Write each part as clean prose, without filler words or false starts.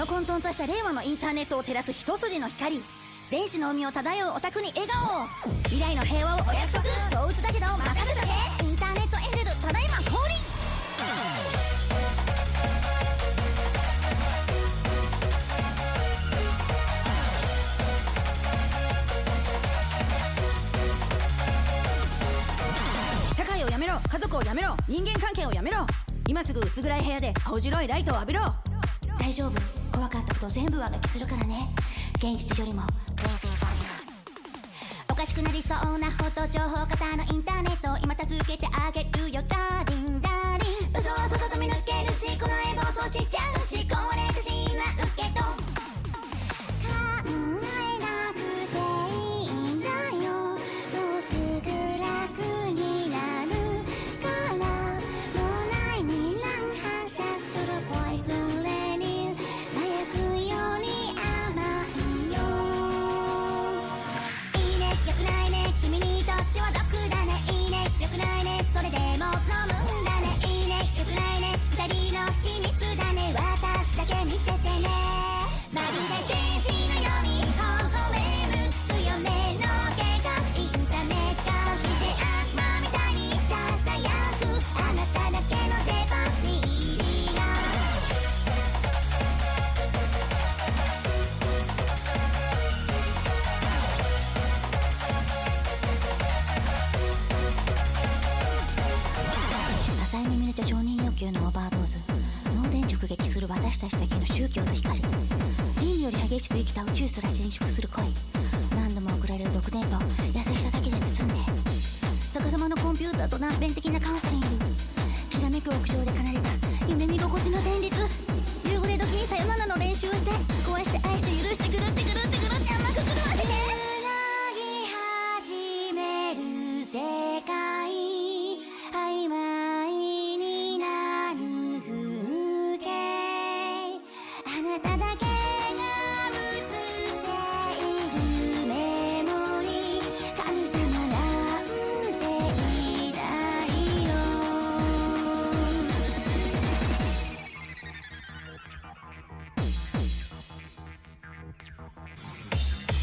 の混沌とした令和のインターネットを照らす一筋の光、電子の海を漂うオタクに笑顔を、未来の平和をお約束、そう打つだけど任せとけ。インターネットエンジェルただいま降臨。社会をやめろ、家族をやめろ、人間関係をやめろ。今すぐ薄暗い部屋で青白いライトを浴びろ。大丈夫、怖かったこと全部上書きするからね。現実よりもおかしくなりそうなほど情報型のインターネットを今助けてあげるよダーリンダーリン。嘘は外と見抜けるし、この絵暴走しちゃうし、壊れてしまうけど考えなくていいんだよ。もうすぐ楽になるから。脳内に乱反射するポイズンレニー、麻薬より甘いよ。いいね、よくないね、君にとっては毒だね。いいね、よくないね、それでも飲むんだね。いいね、よくないね、二人の秘密だね。私だけ見ててね。まるで天使のように微笑む強めの計画、インターネット。そして悪魔みたいにささやくあなただけの出番に入りが。多彩に見れて承認欲求のオーバードーズ、脳電直撃する私たちだけの宗教の光、倫理より激しく生きた宇宙すら侵食する恋、何度も送られる毒電波、優しさだけで包んで、逆さまのコンピューターと断片的なカウンセリング、きらめく屋上で奏でた夢見心地の旋律、夕暮れ時にさよならの練習をして、壊して愛して許してぐるってぐるってぐるって甘く狂わせて繋ぎ始める世界、曖昧になる風景、あなただけが映っているメモリー、神様なんていないよ。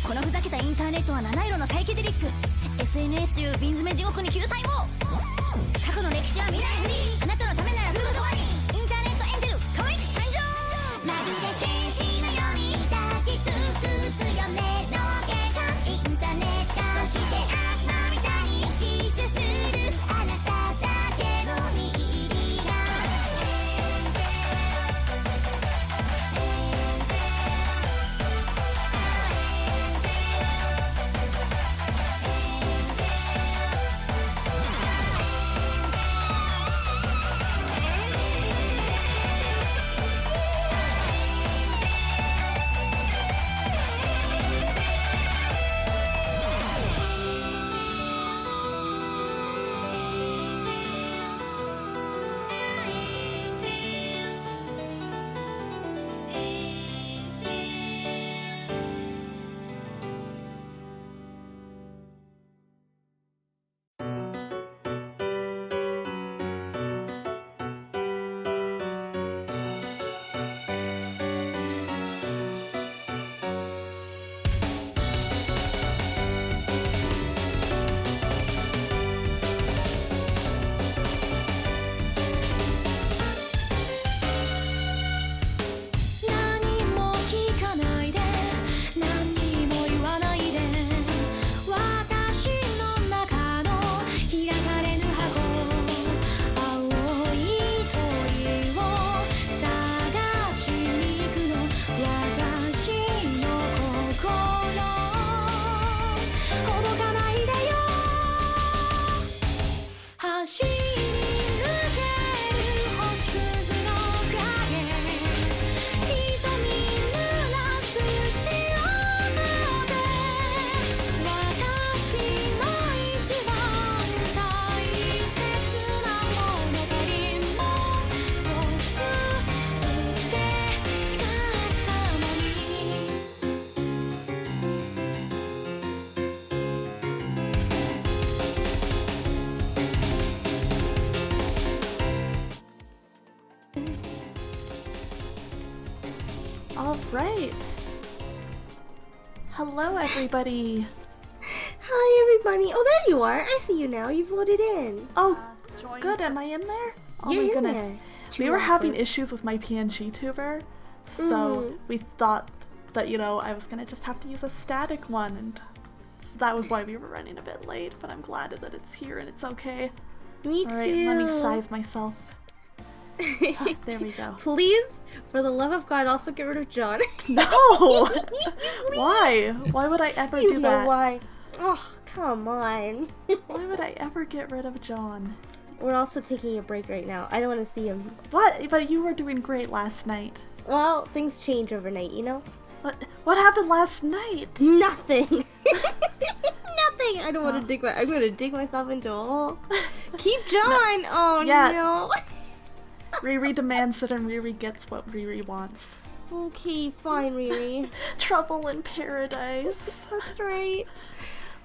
このふざけたインターネットは七色のサイケデリック、 SNS という瓶詰め地獄に着る細胞。過去の歴史は未来フリー、あなたのためならすぐそばに。インターネットエンジェル可愛く参上。まるで天使のように抱きつく強めの計画、インターネット。そして悪魔みたいにキスするあなただけの入りが。All right. Hello, everybody. Hi, everybody. Oh, there you are. I see you now. You've loaded in. Oh, good. Am I in there? Oh You're my in goodness. there. We were having issues with my PNG tuber, so we thought that, I was gonna just have to use a static one, and so that was why we were running a bit late, but I'm glad that it's here and it's okay. Me too. Alright, let me size myself. There we go. Please, for the love of God, also get rid of John. No! Why? Why would I ever You do know that? why. Oh, come on. Why would I ever get rid of John? We're also taking a break right now. I don't want to see him. What? But you were doing great last night. Well, things change overnight, you know? What happened last night? Nothing. Nothing. I don't want to dig I'm going to dig myself into a hole. Keep John. No. Oh, yeah. no. Riri demands it and Riri gets what Riri wants. Okay, fine, Riri. Trouble in paradise. That's right.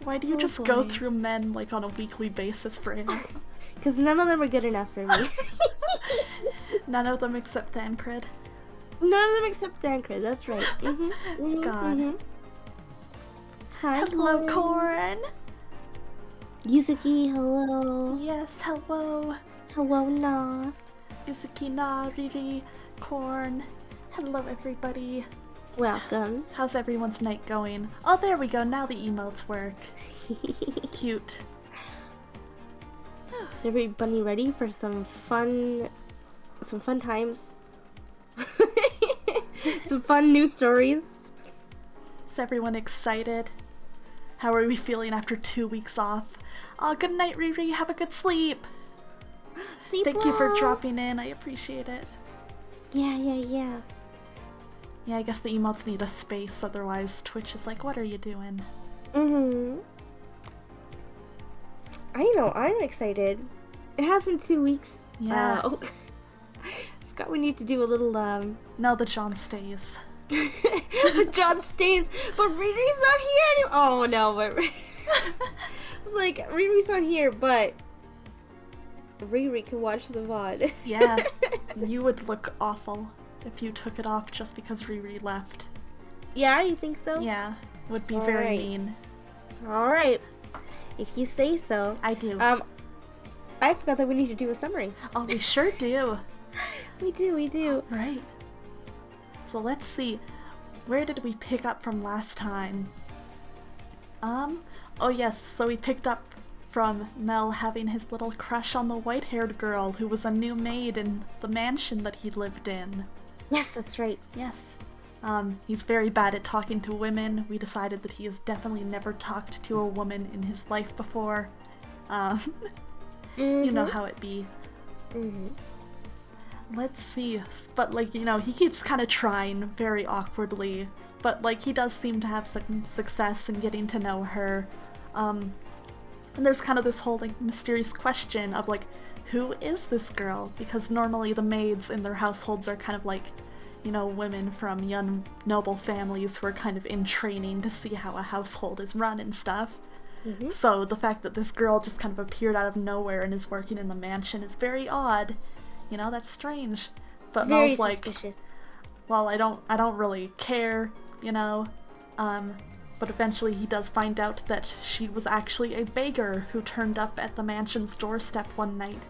Why do you just go through men like on a weekly basis, Freyja? Because none of them are good enough for me. None of them except Thancred. None of them except Thancred, that's right. God. Hi, hello, Corn. Yuzuki, hello. Yes, hello. Hello, Na. Yuzuki, Na, Riri, Corn. Hello, everybody. Welcome. How's everyone's night going? Oh, there we go. Now the emotes work. Cute. Is everybody ready for some fun times? Some fun new stories? Is everyone excited? How are we feeling after 2 weeks off? Oh, good night, Riri. Have a good sleep. Thank you for dropping in. I appreciate it. Yeah. Yeah, I guess the emotes need a space, otherwise Twitch is like, what are you doing? I know, I'm excited. It has been 2 weeks. Yeah. I forgot we need to do a little, No, the John stays. The John stays, but Riri's not here anymore. Oh, no, but... I was like, Riri's not here, but... Riri can watch the VOD. Yeah, you would look awful if you took it off just because Riri left. Yeah, you think so? Yeah, would be very mean. Alright. If you say so. I do. I forgot that we need to do a summary. Oh, we sure do. We do. Right. So let's see. Where did we pick up from last time? Oh yes, so we picked up from Mel having his little crush on the white-haired girl who was a new maid in the mansion that he lived in. Yes, that's right. Yes. He's very bad at talking to women. We decided that he has definitely never talked to a woman in his life before. You know how it be. Let's see. But, like, he keeps kind of trying very awkwardly. But, like, he does seem to have some success in getting to know her. And there's kind of this whole, like, mysterious question of, like, who is this girl? Because normally the maids in their households are kind of like, women from young noble families who are kind of in training to see how a household is run and stuff. So the fact that this girl just kind of appeared out of nowhere and is working in the mansion is very odd. That's strange. But very Mel's like, suspicious. well, I don't really care, But eventually he does find out that she was actually a beggar who turned up at the mansion's doorstep one night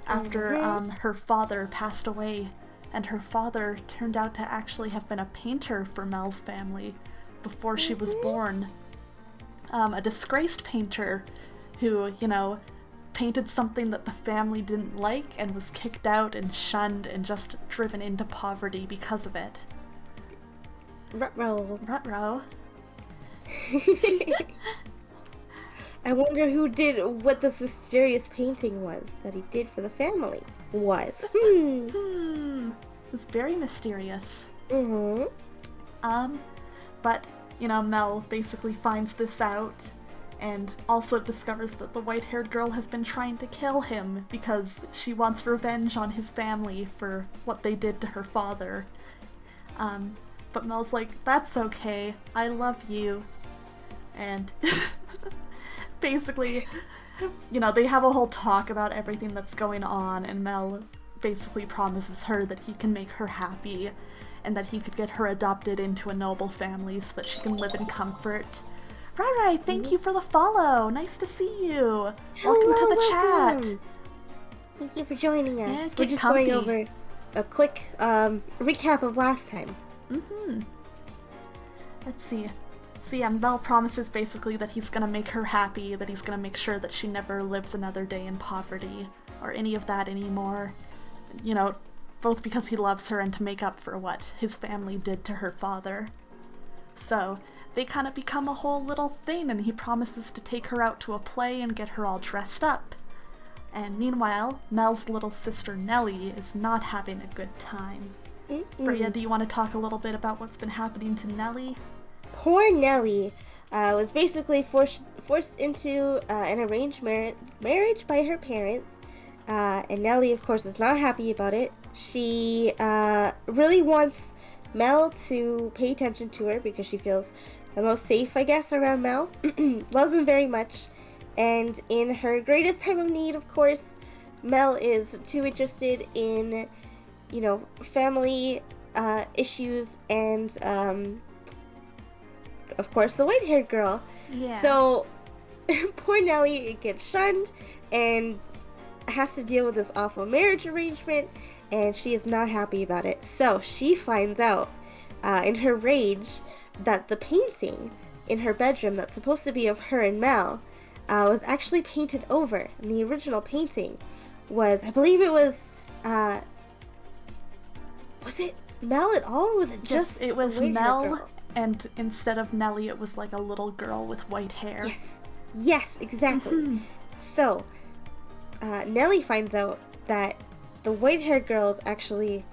after her father passed away. And her father turned out to actually have been a painter for Mel's family before she was born. A disgraced painter who, painted something that the family didn't like and was kicked out and shunned and just driven into poverty because of it. Ruh-roh. I wonder who did what this mysterious painting was that he did for the family was. It was very mysterious. But, Mel basically finds this out and also discovers that the white-haired girl has been trying to kill him because she wants revenge on his family for what they did to her father. But Mel's like, that's okay, I love you. And basically, they have a whole talk about everything that's going on, and Mel basically promises her that he can make her happy. and that he could get her adopted into a noble family so that she can live in comfort. Rai, thank you for the follow. Nice to see you. Welcome to the chat. Thank you for joining us. Yeah, We're get just comfy. going over a quick recap of last time. Let's see. So yeah, Mel promises basically that he's gonna make her happy, that he's gonna make sure that she never lives another day in poverty, or any of that anymore. You know, both because he loves her and to make up for what his family did to her father. So, they kind of become a whole little thing, and he promises to take her out to a play and get her all dressed up. And meanwhile, Mel's little sister Nellie is not having a good time. Freyja, do you want to talk a little bit about what's been happening to Nellie? Poor Nellie was basically forced into an arranged marriage by her parents. And Nellie, of course, is not happy about it. She really wants Mel to pay attention to her because she feels the most safe, I guess, around Mel. Loves him very much. And in her greatest time of need, of course, Mel is too interested in, you know, family issues and, of course, the white-haired girl. Yeah. So, poor Nellie gets shunned and has to deal with this awful marriage arrangement, and she is not happy about it. So, she finds out, in her rage, that the painting in her bedroom that's supposed to be of her and Mel was actually painted over. And the original painting was, I believe it was it Mel at all, or was it just it was the white-haired Mel, girl? and instead of Nellie, it was like a little girl with white hair. Yes, exactly. So, Nellie finds out that the white-haired girl is actually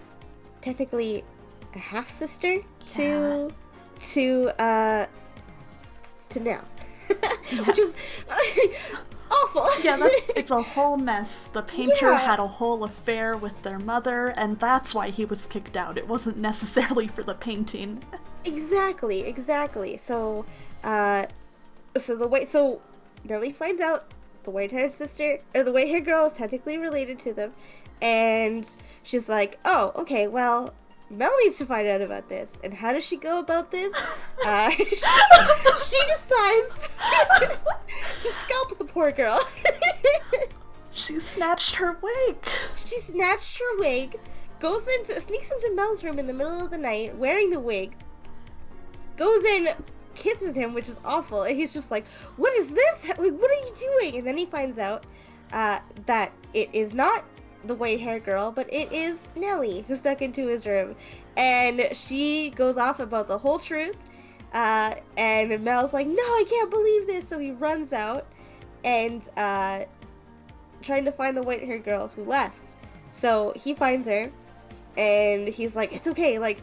technically a half-sister to Nell. Which is awful. Yeah, it's a whole mess. The painter had a whole affair with their mother, and that's why he was kicked out. It wasn't necessarily for the painting. Exactly. So, so Nellie finds out the white-haired sister, or the white-haired girl, is technically related to them, and she's like, oh, okay, well, Mel needs to find out about this. And how does she go about this? She decides to scalp the poor girl. She snatched her wig. She snatched her wig, sneaks into Mel's room in the middle of the night, wearing the wig, goes in, kisses him, which is awful, and he's just like, what is this? Like, what are you doing? And then he finds out that it is not the white-haired girl, but it is Nellie who stuck into his room, and she goes off about the whole truth, and Mel's like, no, I can't believe this, so he runs out and trying to find the white-haired girl who left. So he finds her, and he's like, it's okay, like,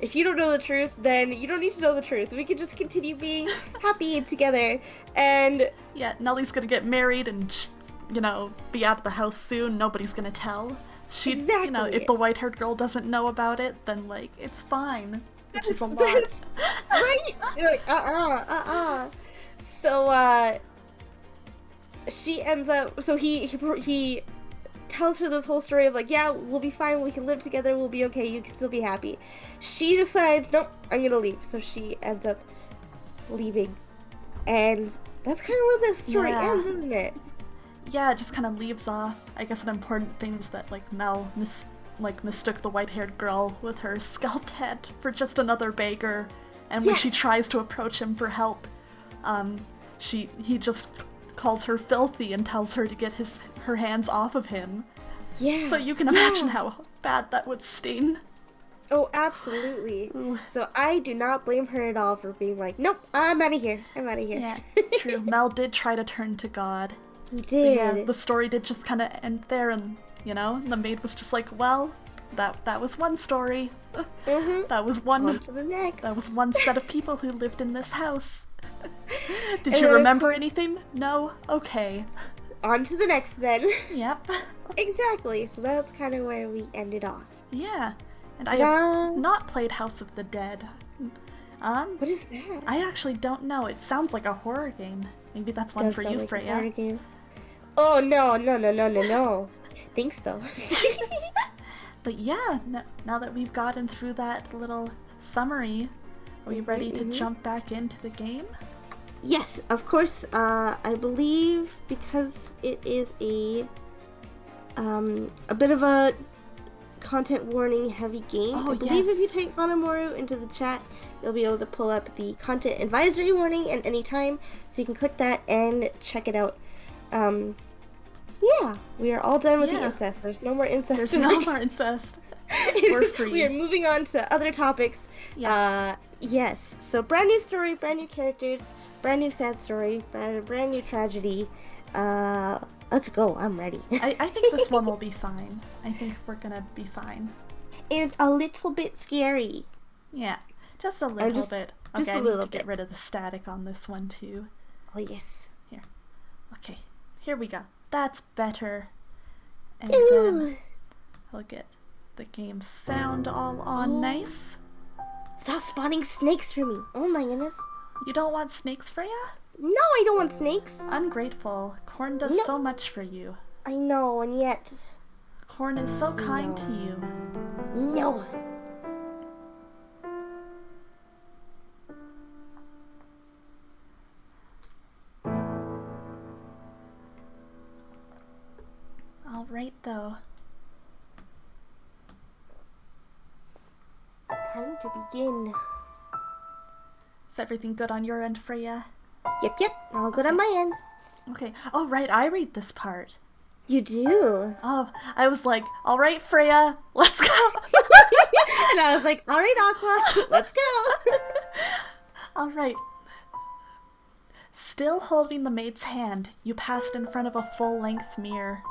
if you don't know the truth, then you don't need to know the truth. We can just continue being happy together. And yeah, Nellie's gonna get married and you know, be out of the house soon. Nobody's gonna tell. Exactly. You know, if the white-haired girl doesn't know about it, then, like, it's fine. Which is a lot. Right? You're like, So, she ends up, so he tells her this whole story of like, yeah, we'll be fine, we can live together, we'll be okay, you can still be happy. She decides, nope, I'm gonna leave. So she ends up leaving. And that's kind of where the story ends, isn't it? Yeah, it just kind of leaves off. I guess an important thing is that, like, Mel mistook the white-haired girl with her scalped head for just another beggar, and when she tries to approach him for help, he just calls her filthy and tells her to get her hands off of him. Yeah. So you can imagine how bad that would sting. Oh, absolutely. Ooh. So I do not blame her at all for being like, nope, I'm out of here. Yeah, true. Mel did try to turn to God. He did. But yeah, the story did just kind of end there, and, you know, the maid was just like, well, that was one story. That was one. On to the next. That was one set of people who lived in this house. Did you remember anything? No? Okay. On to the next then. Yep. Exactly. So that's kind of where we ended off. Yeah. And I have not played House of the Dead. What is that? I actually don't know. It sounds like a horror game. Maybe that's one for you, like Freyja. Oh, no. Thanks, though. But yeah, now that we've gotten through that little summary, are we ready to jump back into the game? Yes, of course. I believe because it is a bit of a content warning heavy game. Oh, I believe if you yes. type Vanamoru into the chat, you'll be able to pull up the content advisory warning at any time, so you can click that and check it out. Yeah, we are all done with the incest. There's no more incest. There's no more incest. We're free. We are moving on to other topics. Yes. Yes. So brand new story, brand new characters, brand new sad story, brand new tragedy. Let's go. I'm ready. I think this one will be fine. I think we're gonna be fine. It's a little bit scary. Yeah, just a little bit. Just Okay, a I little need to get bit. rid of the static on this one too. Oh, yes. Here. Okay, here we go. That's better. And Ooh. then I'll get the game sound all on nice. Stop spawning snakes for me. Oh my goodness. You don't want snakes, Freyja? No, I don't want snakes. Ungrateful. Corn does No. so much for you. I know, and yet... Corn is so kind to you. No. All right, though. Time to begin. Is everything good on your end, Freyja? Yep. All good on my end. Okay. Oh, right, I read this part. You do? Oh, I was like, all right, Freyja, let's go. And I was like, all right, Aqua, let's go. All right. Still holding the maid's hand, you passed in front of a full-length mirror.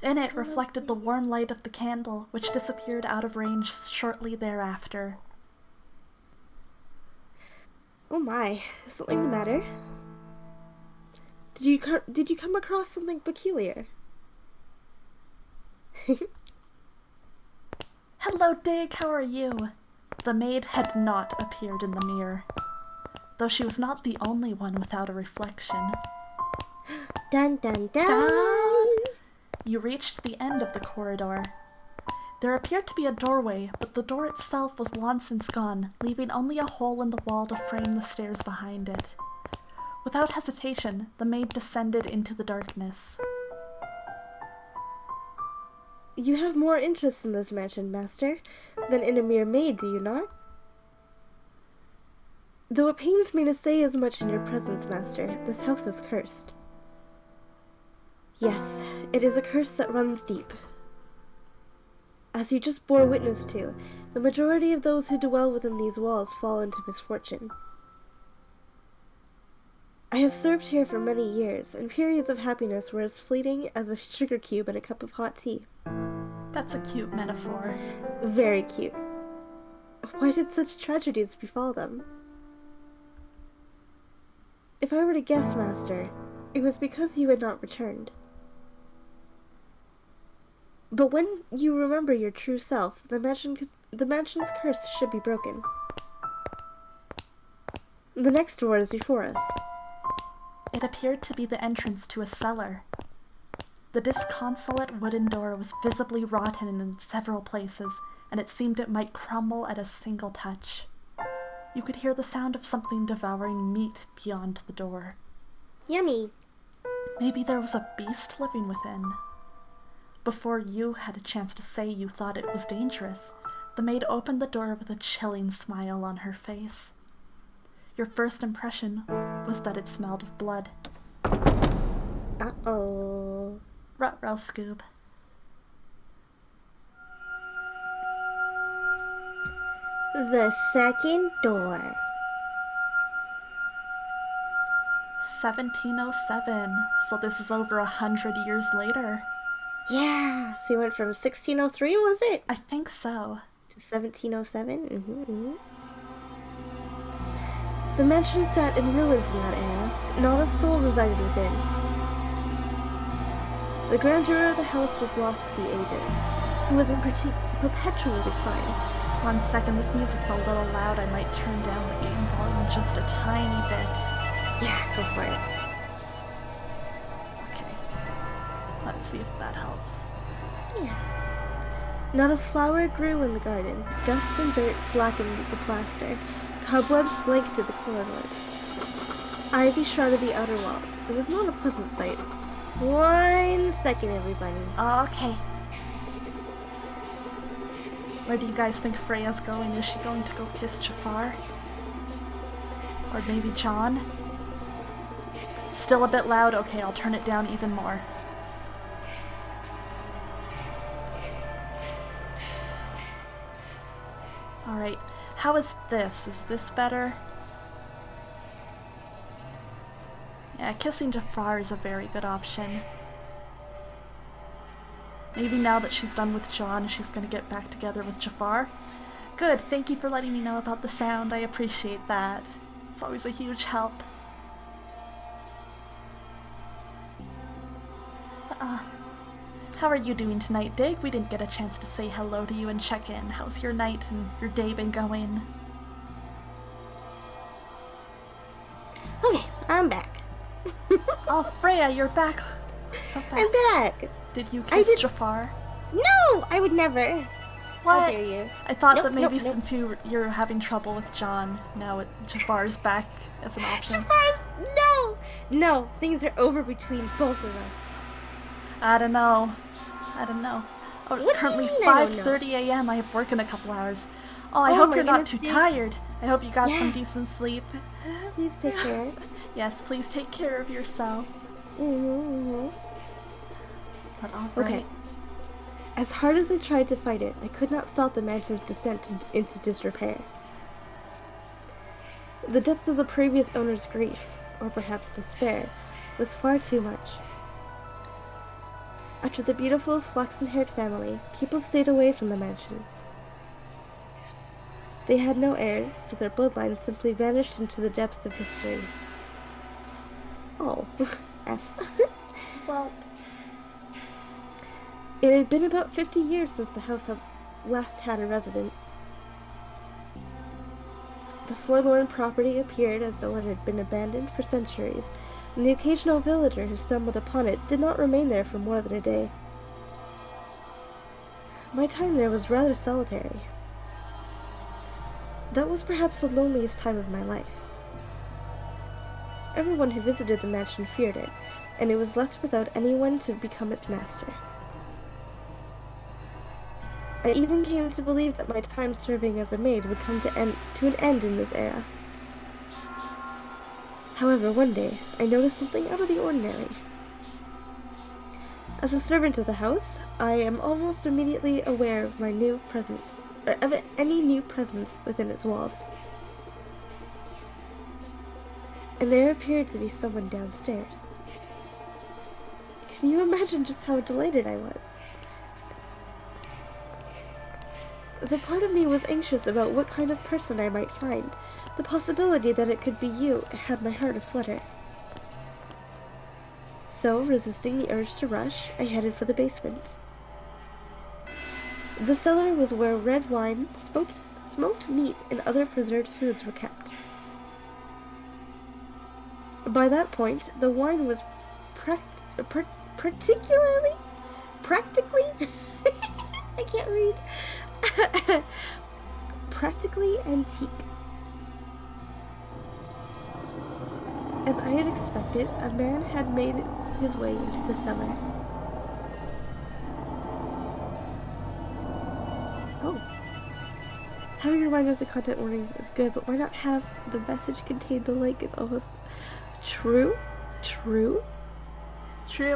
In it reflected the warm light of the candle, which disappeared out of range shortly thereafter. Oh my, is something the matter? Did you come across something peculiar? Hello, Dig, how are you? The maid had not appeared in the mirror, though she was not the only one without a reflection. Dun dun dun! You reached the end of the corridor. There appeared to be a doorway, but the door itself was long since gone, leaving only a hole in the wall to frame the stairs behind it. Without hesitation, the maid descended into the darkness. You have more interest in this mansion, Master, than in a mere maid, do you not? Though it pains me to say as much in your presence, Master, this house is cursed. Yes, it is a curse that runs deep. As you just bore witness to, the majority of those who dwell within these walls fall into misfortune. I have served here for many years, and periods of happiness were as fleeting as a sugar cube in a cup of hot tea. That's a cute metaphor. Very cute. Why did such tragedies befall them? If I were to guess, Master, it was because you had not returned. But when you remember your true self, the mansion's curse should be broken. The next door is before us. It appeared to be the entrance to a cellar. The disconsolate wooden door was visibly rotten in several places, and it seemed it might crumble at a single touch. You could hear the sound of something devouring meat beyond the door. Yummy. Maybe there was a beast living within. Before you had a chance to say you thought it was dangerous, the maid opened the door with a chilling smile on her face. Your first impression was that it smelled of blood. Uh-oh. Ruh-roh, Scoob. The second door. 1707, so this is over 100 years later. Yeah. So you went from 1603, was it? I think so. To 1707? Mm-hmm. The mansion sat in ruins in that era. Not a soul resided within. The grandeur of the house was lost to the ages. It was in perpetual decline. 1 second, this music's a little loud. I might turn down the game volume just a tiny bit. Yeah, go for it. Okay. Let's see if that helps. Yeah. Not a flower grew in the garden. Dust and dirt blackened the plaster. Cobwebs blanketed the corridors. Ivy shrouded the outer walls. It was not a pleasant sight. 1 second, everybody. Oh, okay. Where do you guys think Freyja's going? Is she going to go kiss Jafar? Or maybe John? Still a bit loud? Okay, I'll turn it down even more. Alright, how is this? Is this better? Yeah, kissing Jafar is a very good option. Maybe now that she's done with John, she's gonna get back together with Jafar. Good, thank you for letting me know about the sound. I appreciate that. It's always a huge help. How are you doing tonight, Dig? We didn't get a chance to say hello to you and check in. How's your night and your day been going? Okay, I'm back. Oh, Freyja, you're back so fast. I'm back. Did you kiss Jafar? No, I would never. What? How dare you? I thought Nope, that maybe nope, nope. since you're having trouble with John, now Jafar's back as an option. Jafar's, no! No, things are over between both of us. I don't know. Oh, it's What do you currently mean, I don't know? 5:30 a.m. I have work in a couple hours. Oh, I Oh hope my you're not goodness, too Dig. tired. I hope you got some Yeah. decent sleep. Please take care. Yes, please take care of yourself. Mm-hmm. But all Okay. right. As hard as I tried to fight it, I could not stop the mansion's descent into disrepair. The depth of the previous owner's grief, or perhaps despair, was far too much. After the beautiful flaxen-haired family, people stayed away from the mansion. They had no heirs, so their bloodline simply vanished into the depths of history. Oh, F. Well, It had been about 50 years since the house had last had a resident. The forlorn property appeared as though it had been abandoned for centuries, and the occasional villager who stumbled upon it did not remain there for more than a day. My time there was rather solitary. That was perhaps the loneliest time of my life. Everyone who visited the mansion feared it, and it was left without anyone to become its master. I even came to believe that my time serving as a maid would come to an end in this era. However, one day, I noticed something out of the ordinary. As a servant of the house, I am almost immediately aware of my new presence, or of any new presence within its walls. And there appeared to be someone downstairs. Can you imagine just how delighted I was? The part of me was anxious about what kind of person I might find. The possibility that it could be you had my heart aflutter. So, resisting the urge to rush, I headed for the basement. The cellar was where red wine, smoked meat, and other preserved foods were kept. By that point, the wine was practically I can't read. Practically antique. As I had expected, a man had made his way into the cellar. Oh. Having reminders of content warnings is good, but why not have the message contain the link? It's almost true. true,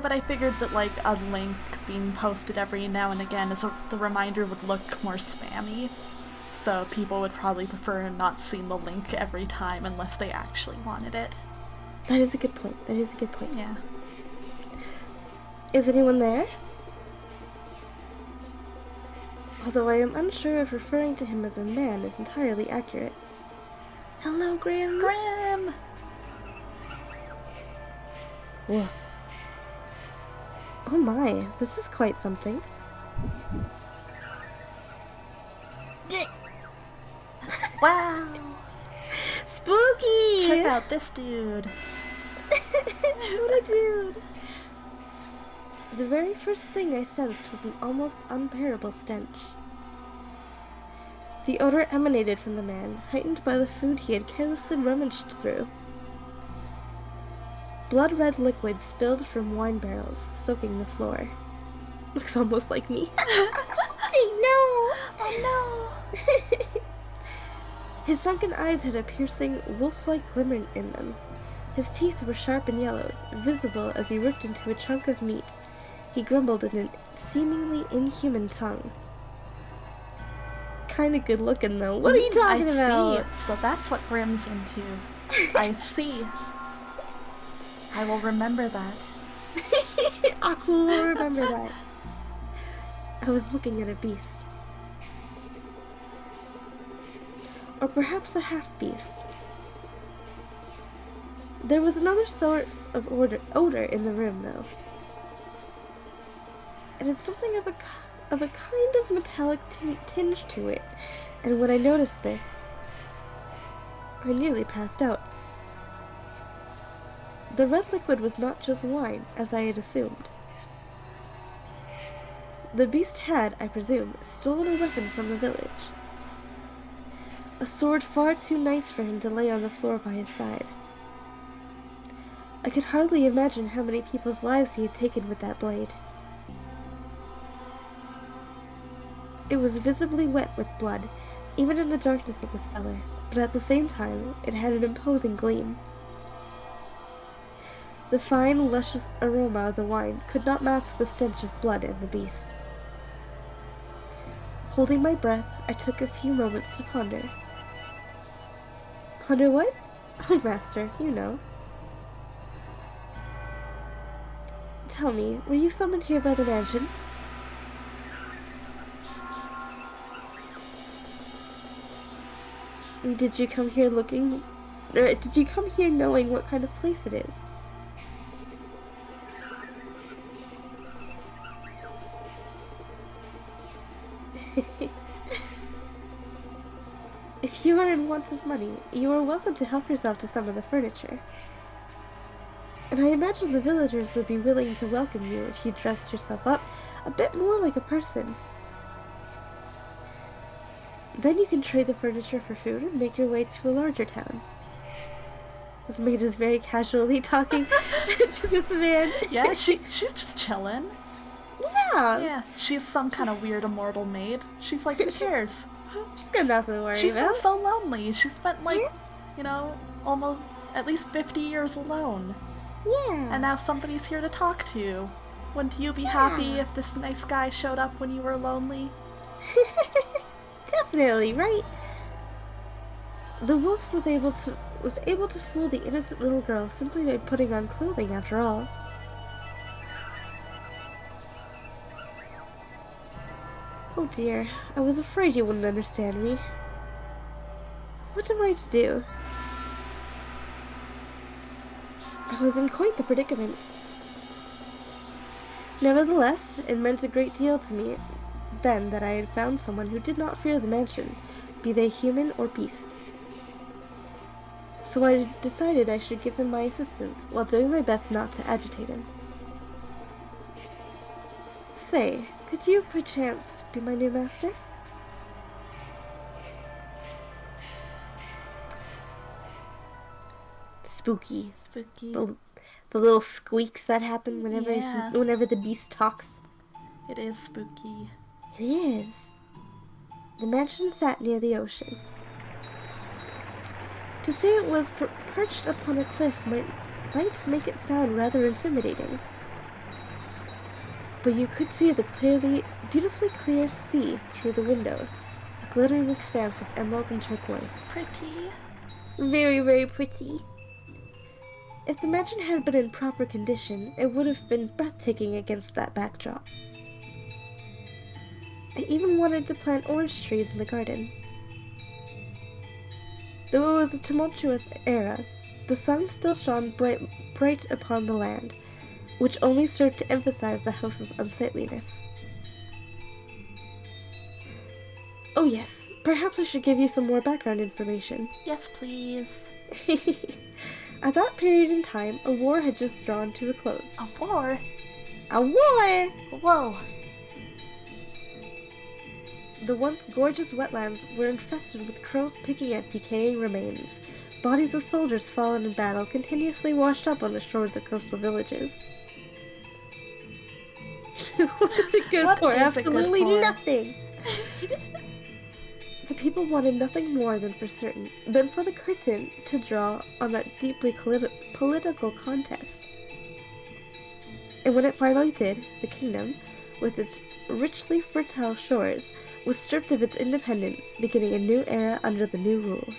but I figured that like a link being posted every now and again the reminder would look more spammy. So people would probably prefer not seeing the link every time unless they actually wanted it. That is a good point. Yeah. Is anyone there? Although I am unsure if referring to him as a man is entirely accurate. Hello, Graham. Graham! Whoa. Oh my, this is quite something. Wow! Spooky! Check out this dude. What a dude. The very first thing I sensed was an almost unbearable stench. The odor emanated from the man, heightened by the food he had carelessly rummaged through. Blood-red liquid spilled from wine barrels, soaking the floor. Looks almost like me. No! Oh no! His sunken eyes had a piercing, wolf-like glimmer in them. His teeth were sharp and yellowed, visible as he ripped into a chunk of meat. He grumbled in a seemingly inhuman tongue. Kinda good looking, though. What are you talking about? See. So that's what Grimm's into. I see. I will remember that. Aqua will remember that. I was looking at a beast. Or perhaps a half-beast. There was another source of odor in the room, though. It had something of a kind of metallic tinge to it, and when I noticed this, I nearly passed out. The red liquid was not just wine, as I had assumed. The beast had, I presume, stolen a weapon from the village. A sword far too nice for him to lay on the floor by his side. I could hardly imagine how many people's lives he had taken with that blade. It was visibly wet with blood, even in the darkness of the cellar, but at the same time, it had an imposing gleam. The fine, luscious aroma of the wine could not mask the stench of blood in the beast. Holding my breath, I took a few moments to ponder. Ponder what? Oh, master, you know. Tell me, were you summoned here by the mansion? Did you come here did you come here knowing what kind of place it is? If you are in want of money, you are welcome to help yourself to some of the furniture. And I imagine the villagers would be willing to welcome you if you dressed yourself up a bit more like a person. Then you can trade the furniture for food and make your way to a larger town. This maid is very casually talking to this man. Yeah, she's just chilling. Yeah. Yeah, she's some kind of weird immortal maid. She's like, who cares? She's got nothing to worry She's about. been so lonely. She spent almost at least 50 years alone. Yeah. And now somebody's here to talk to. Wouldn't you be happy if this nice guy showed up when you were lonely? Definitely, right? The wolf was able to fool the innocent little girl simply by putting on clothing, after all. Oh dear, I was afraid you wouldn't understand me. What am I to do? I was in quite the predicament. Nevertheless, it meant a great deal to me then that I had found someone who did not fear the mansion, be they human or beast. So I decided I should give him my assistance, while doing my best not to agitate him. Say, could you perchance be my new master? Spooky. Spooky. The little squeaks that happen whenever Yeah. whenever the beast talks. It is spooky. It is. The mansion sat near the ocean. To say it was perched upon a cliff might make it sound rather intimidating. But you could see the beautifully clear sea through the windows, a glittering expanse of emerald and turquoise. Pretty. Very, very pretty. If the mansion had been in proper condition, it would have been breathtaking against that backdrop. I even wanted to plant orange trees in the garden. Though it was a tumultuous era, the sun still shone bright upon the land, which only served to emphasize the house's unsightliness. Oh yes, perhaps I should give you some more background information. Yes, please. At that period in time, a war had just drawn to a close. A war? A war! Whoa. The once gorgeous wetlands were infested with crows picking at decaying remains. Bodies of soldiers fallen in battle continuously washed up on the shores of coastal villages. What is it good What for? is it good Absolutely for? nothing! The people wanted nothing more than for the curtain to draw on that deeply political contest. And when it finally did, the kingdom, with its richly fertile shores, was stripped of its independence, beginning a new era under the new rule.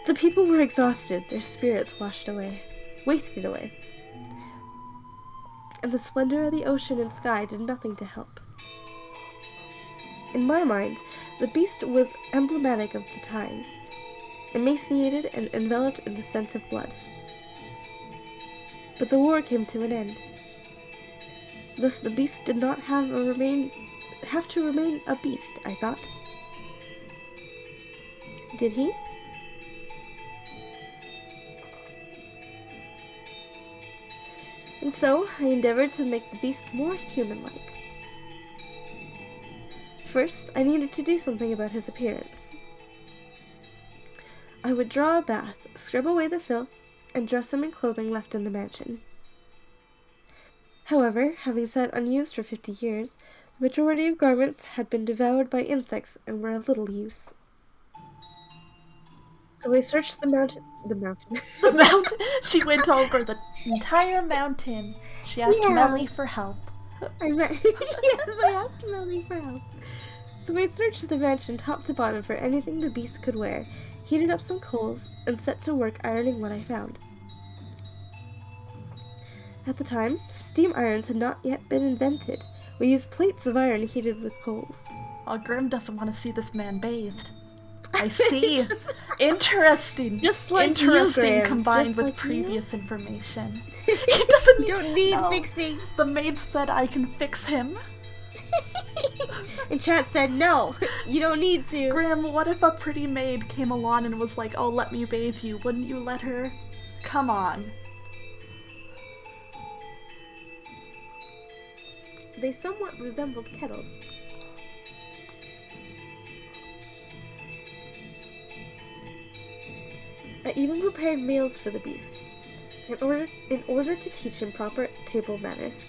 The people were exhausted, their spirits wasted away. And the splendor of the ocean and sky did nothing to help. In my mind, the beast was emblematic of the times, emaciated and enveloped in the scent of blood. But the war came to an end. Thus the beast did not have to remain a beast, I thought. Did he? And so I endeavored to make the beast more human-like. First, I needed to do something about his appearance. I would draw a bath, scrub away the filth, and dress him in clothing left in the mansion. However, having sat unused for 50 years, the majority of garments had been devoured by insects and were of little use. So I searched the mountain. The mountain. She went over the entire mountain. She asked Melly for help. Yes, I asked Melly for help. So I searched the mansion top to bottom for anything the beast could wear, heated up some coals, and set to work ironing what I found. At the time, steam irons had not yet been invented. We used plates of iron heated with coals. Oh, Grim doesn't want to see this man bathed. I see. Interesting. Just like Interesting you, Graham. combined Just with like previous information. He doesn't You don't need no. fixing. The maid said I can fix him. And Chat said, no, you don't need to. Grim, what if a pretty maid came along and was like, oh, let me bathe you? Wouldn't you let her? Come on. They somewhat resembled kettles. I even prepared meals for the beast, in order to teach him proper table manners.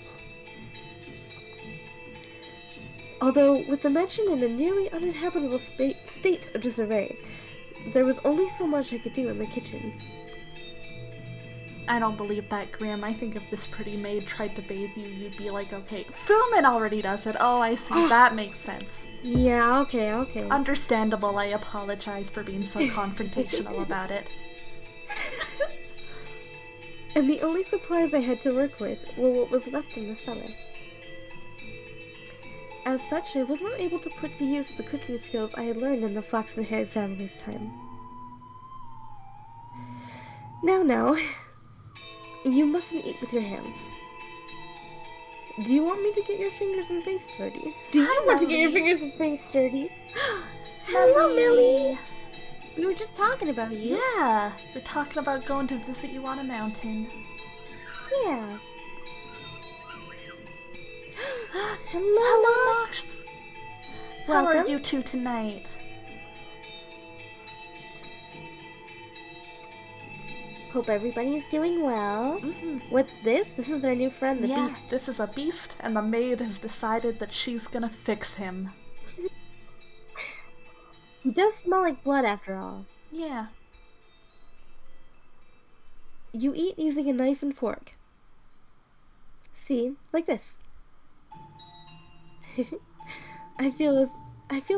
Although, with the mansion in a nearly uninhabitable state of disarray, there was only so much I could do in the kitchen. I don't believe that, Grim. I think if this pretty maid tried to bathe you, you'd be like, okay, Fuman already does it. Oh, I see. That makes sense. Yeah, okay. Understandable. I apologize for being so confrontational about it. And the only supplies I had to work with were what was left in the cellar. As such, I was not able to put to use the cooking skills I had learned in the flaxen-haired family's time. Now, you mustn't eat with your hands. Do you want me to get your fingers and face dirty? Do you want to get your fingers and face dirty? Hello, Millie! We were just talking about you. Yeah, we're talking about going to visit you on a mountain. Yeah. Hello, Nox! How are Welcome. you two tonight? Hope everybody is doing well. Mm-hmm. What's this? This is our new friend, the Yeah, beast. this is a beast, and the maid has decided that she's gonna fix him. He does smell like blood after all. Yeah. You eat using a knife and fork. See, like this. I feel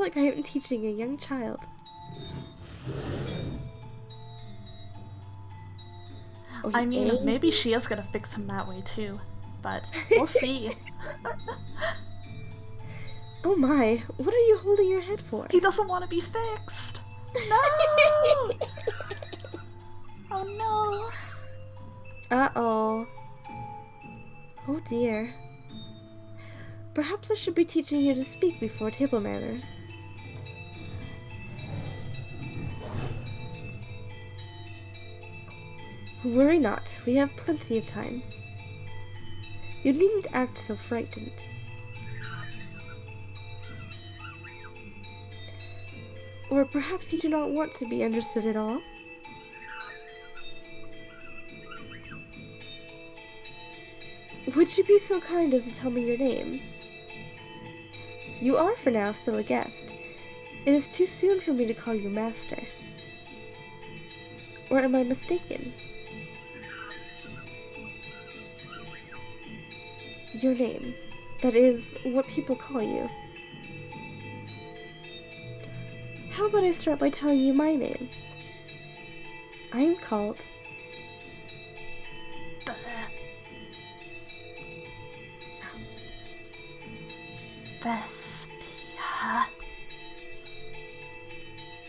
like I am teaching a young child. Oh, I you mean, ate? maybe she is gonna fix him that way too, but we'll see. Oh my, what are you holding your head for? He doesn't want to be fixed. No! Oh no! Uh-oh. Oh dear. Perhaps I should be teaching you to speak before table manners. Worry not, we have plenty of time. You needn't act so frightened. Or perhaps you do not want to be understood at all? Would you be so kind as to tell me your name? You are for now still a guest. It is too soon for me to call you master. Or am I mistaken? Your name. That is, what people call you. How about I start by telling you my name? I am called... Bestia.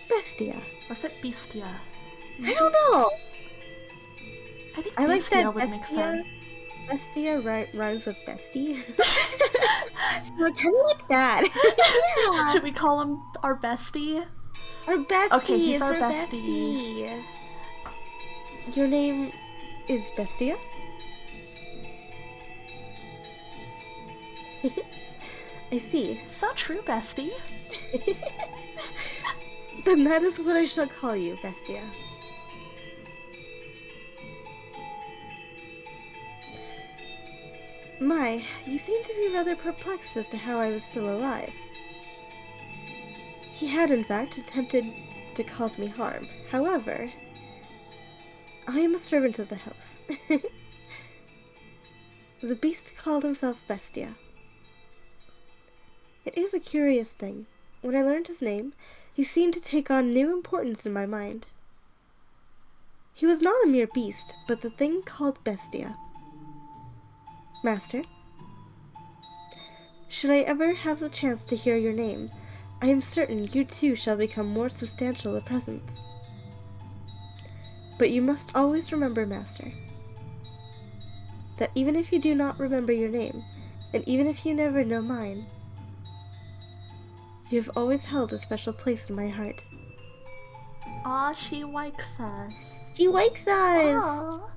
Bestia. Or is it Bestia? I don't know! I think I like Bestia that would make sense. Bestia rhymes with bestie. So I kind of like that. Yeah. Should we call him our bestie? Our bestie. Okay, he's it's our our bestie. Your name is Bestia? I see. So true, bestie. Then that is what I shall call you, Bestia. My, you seem to be rather perplexed as to how I was still alive. He had, in fact, attempted to cause me harm. However, I am a servant of the house. The beast called himself Bestia. It is a curious thing. When I learned his name, he seemed to take on new importance in my mind. He was not a mere beast, but the thing called Bestia. Master, should I ever have the chance to hear your name, I am certain you too shall become more substantial a presence. But you must always remember, Master, that even if you do not remember your name, and even if you never know mine, you have always held a special place in my heart. Aw, she likes us. She likes us! Aw.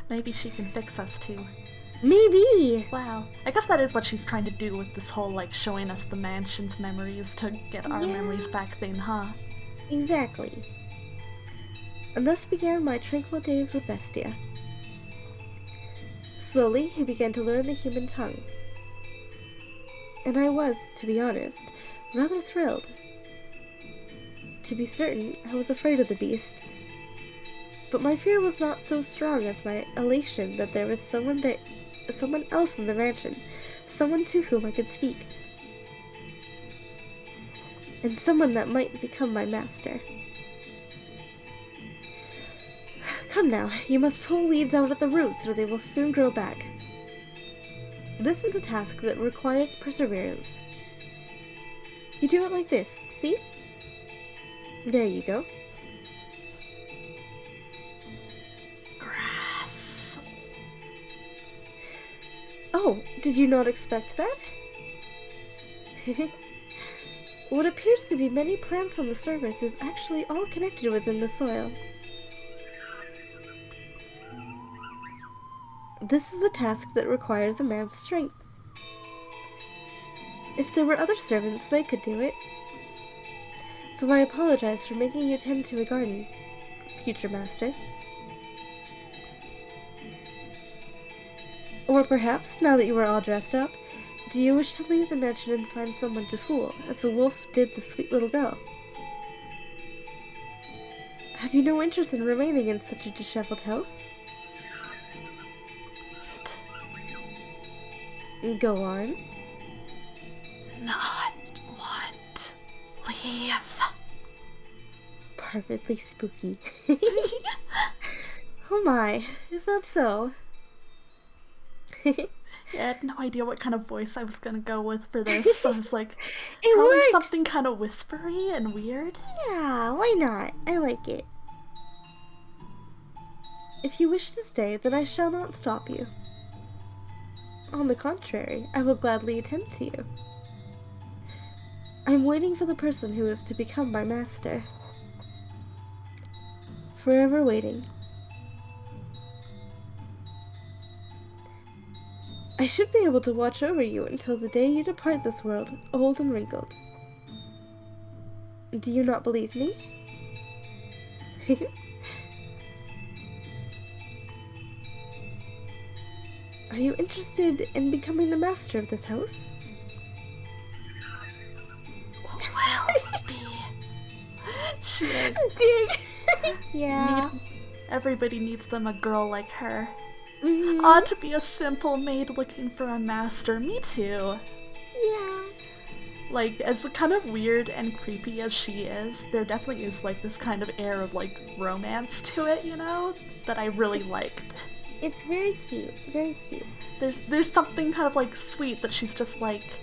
Maybe she can fix us too. Maybe! Wow. I guess that is what she's trying to do with this whole, like, showing us the mansion's memories to get our memories back then, huh? Exactly. And thus began my tranquil days with Bestia. Slowly, he began to learn the human tongue. And I was, to be honest, rather thrilled. To be certain, I was afraid of the beast. But my fear was not so strong as my elation that there was someone else in the mansion, someone to whom I could speak, and someone that might become my master. Come now, you must pull weeds out at the roots or they will soon grow back. This is a task that requires perseverance. You do it like this, see? There you go. Grass. Oh, did you not expect that? What appears to be many plants on the surface is actually all connected within the soil. This is a task that requires a man's strength. If there were other servants, they could do it. So I apologize for making you tend to a garden, future master. Or perhaps, now that you are all dressed up, do you wish to leave the mansion and find someone to fool, as the wolf did the sweet little girl? Have you no interest in remaining in such a disheveled house? Go on. Not want leave. Perfectly spooky. Oh my, is that so? I had no idea what kind of voice I was gonna go with for this, so I was like, It probably works! something kind of whispery and weird. Yeah, why not? I like it. If you wish to stay, then I shall not stop you. On the contrary, I will gladly attend to you. I am waiting for the person who is to become my master. Forever waiting. I should be able to watch over you until the day you depart this world, old and wrinkled. Do you not believe me? Are you interested in becoming the master of this house? Will be. She is. Yeah. Everybody needs them a girl like her. Mhm. Ought to be a simple maid looking for a master. Me too. Yeah. Like, as kind of weird and creepy as she is, there definitely is like this kind of air of like romance to it, you know, that I really liked. It's very cute. Very cute. There's something kind of like sweet that she's just like,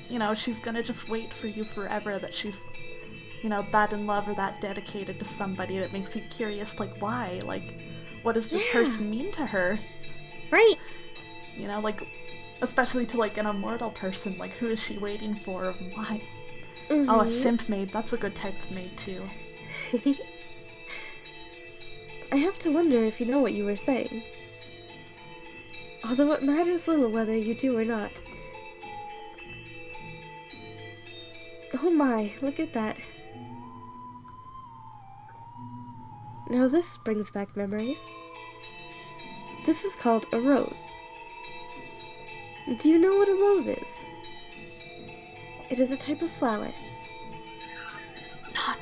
you know, she's gonna just wait for you forever, that she's, you know, that in love or that dedicated to somebody. That makes you curious, like, why? Like, what does this person mean to her? Right. You know, like, especially to like an immortal person, like, who is she waiting for and why? Oh, a simp maid, that's a good type of maid too. I have to wonder if you know what you were saying. Although it matters little whether you do or not. Oh my, look at that. Now this brings back memories. This is called a rose. Do you know what a rose is? It is a type of flower. No.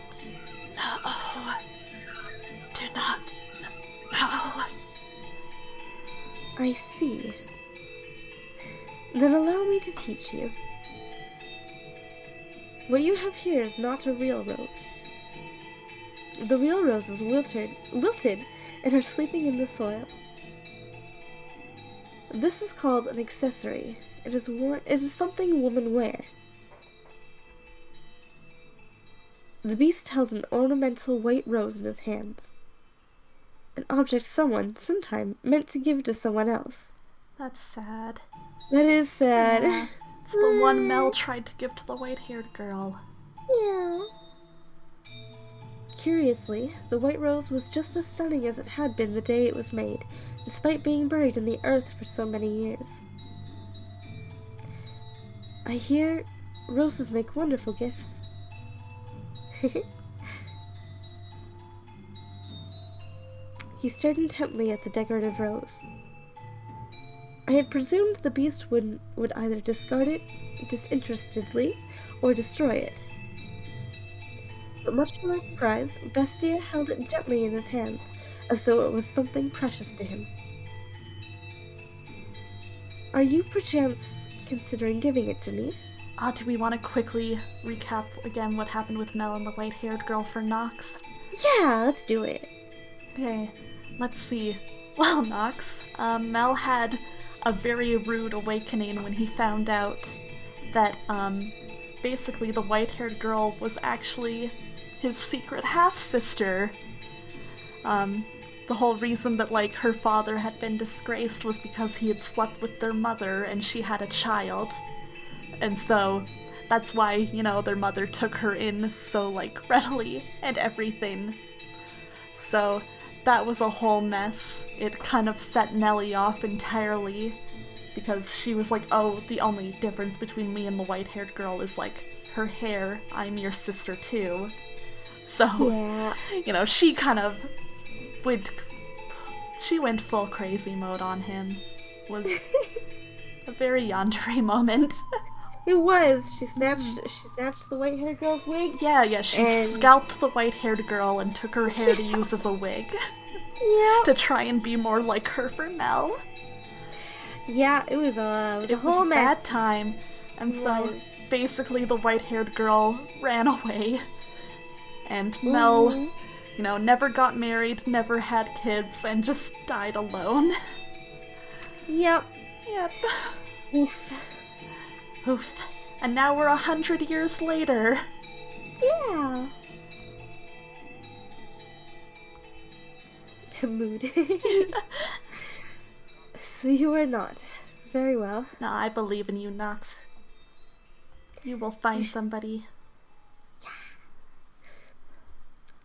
Do not. No. I see. Then allow me to teach you. What you have here is not a real rose. The real roses wilted and are sleeping in the soil. This is called an accessory. It is something women wear. The beast held an ornamental white rose in his hands. An object someone, sometime, meant to give to someone else. That's sad. That is sad. Yeah. It's the one Mel tried to give to the white-haired girl. Yeah. Curiously, the white rose was just as stunning as it had been the day it was made, despite being buried in the earth for so many years. I hear roses make wonderful gifts. He stared intently at the decorative rose. I had presumed the beast would either discard it disinterestedly or destroy it. But much to my surprise, Bestia held it gently in his hands, as though it was something precious to him. Are you perchance considering giving it to me? Do we want to quickly recap again what happened with Mel and the white-haired girl for Nox? Yeah, let's do it. Okay, let's see. Well, Nox, Mel had a very rude awakening when he found out that, basically the white-haired girl was actually his secret half-sister. The whole reason that, like, her father had been disgraced was because he had slept with their mother and she had a child. And so, that's why, you know, their mother took her in so, like, readily and everything. So, that was a whole mess. It kind of set Nellie off entirely, because she was like, oh, the only difference between me and the white-haired girl is, like, her hair. I'm your sister, too. So, Yeah. you know, she kind of went full crazy mode on him. Was a very yandere moment. It was. She snatched the white-haired girl's wig. Yeah, she scalped the white-haired girl and took her hair to use as a wig. Yeah. To try and be more like her for Mel. Yeah, it was a whole a mess. bad time. And so, basically, the white-haired girl ran away. And Mel, you know, never got married, never had kids, and just died alone. Yep. Oof. Oof. And now we're 100 years later. Yeah. Mood. So you are not. Very well. No, I believe in you, Nox. You will find somebody.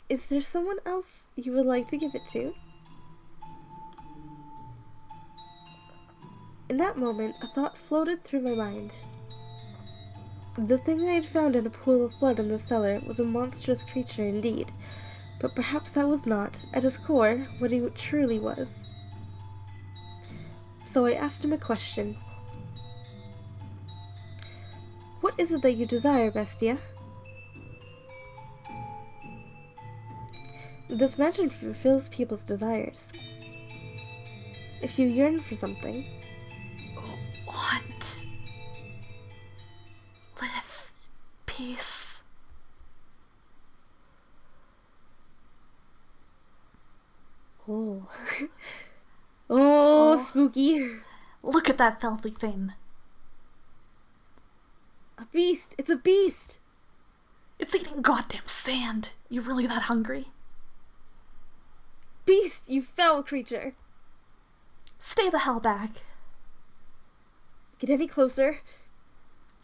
Is there someone else you would like to give it to? In that moment, a thought floated through my mind. The thing I had found in a pool of blood in the cellar was a monstrous creature indeed, but perhaps that was not, at his core, what he truly was. So I asked him a question. What is it that you desire, bestia? This mansion fulfills people's desires. If you yearn for something, Want. Live. Peace. oh, oh, spooky. Look at that filthy thing. A beast! It's a beast! It's eating goddamn sand. You really that hungry? Beast, you foul creature! Stay the hell back. Get any closer,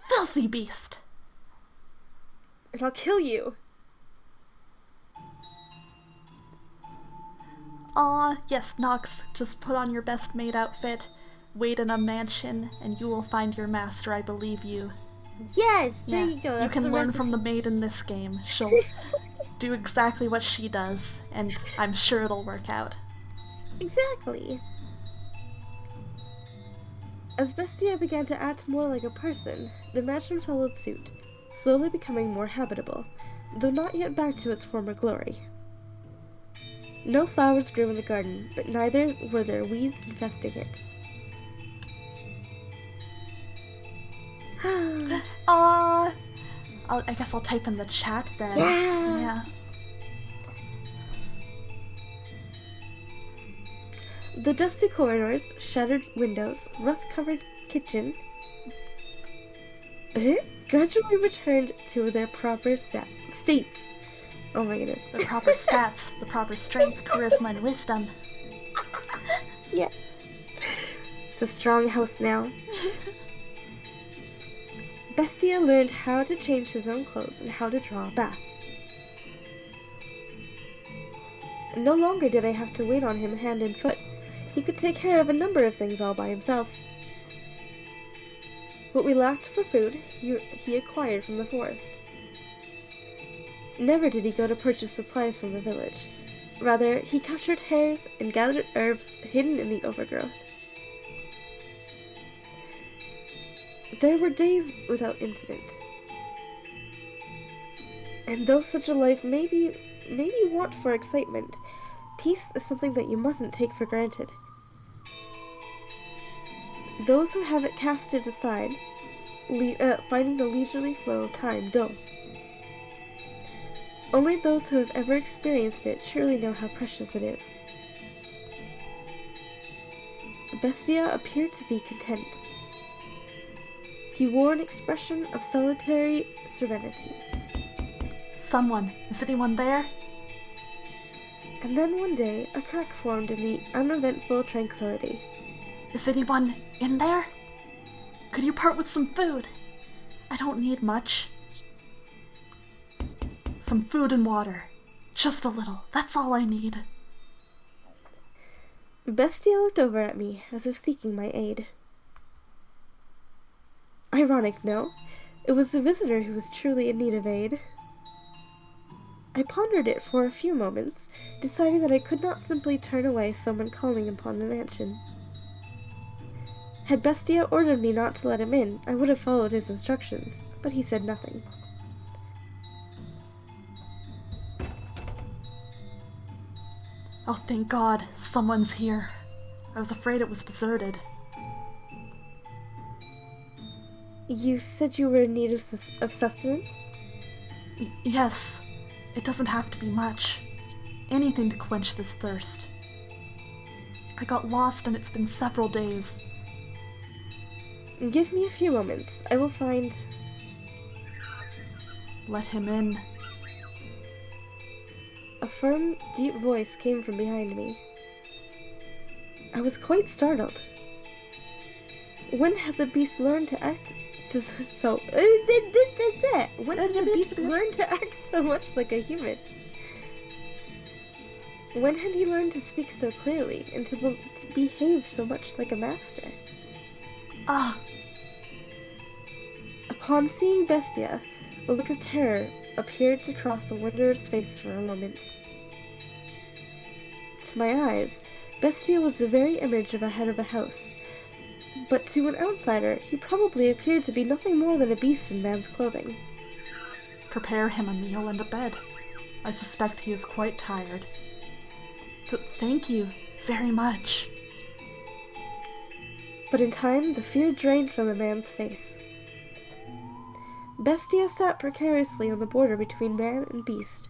Filthy beast. and I'll kill you. Aw, yes, Nox, just put on your best maid outfit, wait in a mansion, and you will find your master, I believe you. Yes, there Yeah, you go. you That's can the learn recipe. from the maid in this game. She'll do exactly what she does, and I'm sure it'll work out. Exactly. As Bestia began to act more like a person, the mansion followed suit, slowly becoming more habitable, though not yet back to its former glory. No flowers grew in the garden, but neither were there weeds infesting it. I guess I'll type in the chat then. Yeah. The dusty corridors, shattered windows, rust-covered kitchen gradually returned to their proper states. Oh my goodness. The proper stats, the proper strength, charisma, and wisdom. Yeah. It's a strong house now. Bestia learned how to change his own clothes and how to draw a bath. No longer did I have to wait on him hand and foot. He could take care of a number of things all by himself. What we lacked for food, he acquired from the forest. Never did he go to purchase supplies from the village. Rather, he captured hares and gathered herbs hidden in the overgrowth. There were days without incident. And though such a life may be want for excitement, peace is something that you mustn't take for granted. Those who have it cast it aside, finding the leisurely flow of time dull. Only those who have ever experienced it truly know how precious it is. Bestia appeared to be content. He wore an expression of solitary serenity. Someone. Is anyone there? And then one day, a crack formed in the uneventful tranquility. Is anyone in there? Could you part with some food? I don't need much. Some food and water. Just a little. That's all I need. Bestia looked over at me, as if seeking my aid. Ironic, no? It was the visitor who was truly in need of aid. I pondered it for a few moments, deciding that I could not simply turn away someone calling upon the mansion. Had Bestia ordered me not to let him in, I would have followed his instructions, but he said nothing. Oh, thank God. Someone's here. I was afraid it was deserted. You said you were in need of sustenance? Yes. It doesn't have to be much. Anything to quench this thirst. I got lost and it's been several days. Give me a few moments. I will find... Let him in. A firm, deep voice came from behind me. I was quite startled. When had the beast learned to act so... When had the beast learned to act so much like a human? When had he learned to speak so clearly and to behave so much like a master? Ah, Upon seeing Bestia, a look of terror appeared to cross the wanderer's face for a moment. To my eyes, Bestia was the very image of a head of a house, but to an outsider, he probably appeared to be nothing more than a beast in man's clothing. prepare him a meal and a bed. I suspect he is quite tired. But thank you very much. But in time, the fear drained from the man's face. Bestia sat precariously on the border between man and beast.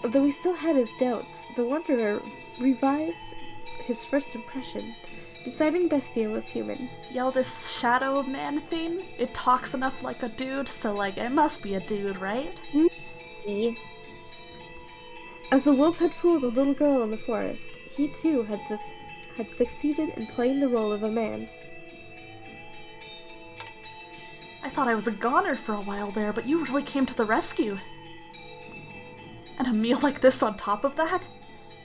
Though he still had his doubts, the wanderer revised his first impression, deciding Bestia was human. Yo, this shadow man thing, it talks enough like a dude, so like, it must be a dude, right? As the wolf had fooled the little girl in the forest, he too had succeeded in playing the role of a man. I thought I was a goner for a while there, but you really came to the rescue. And a meal like this on top of that?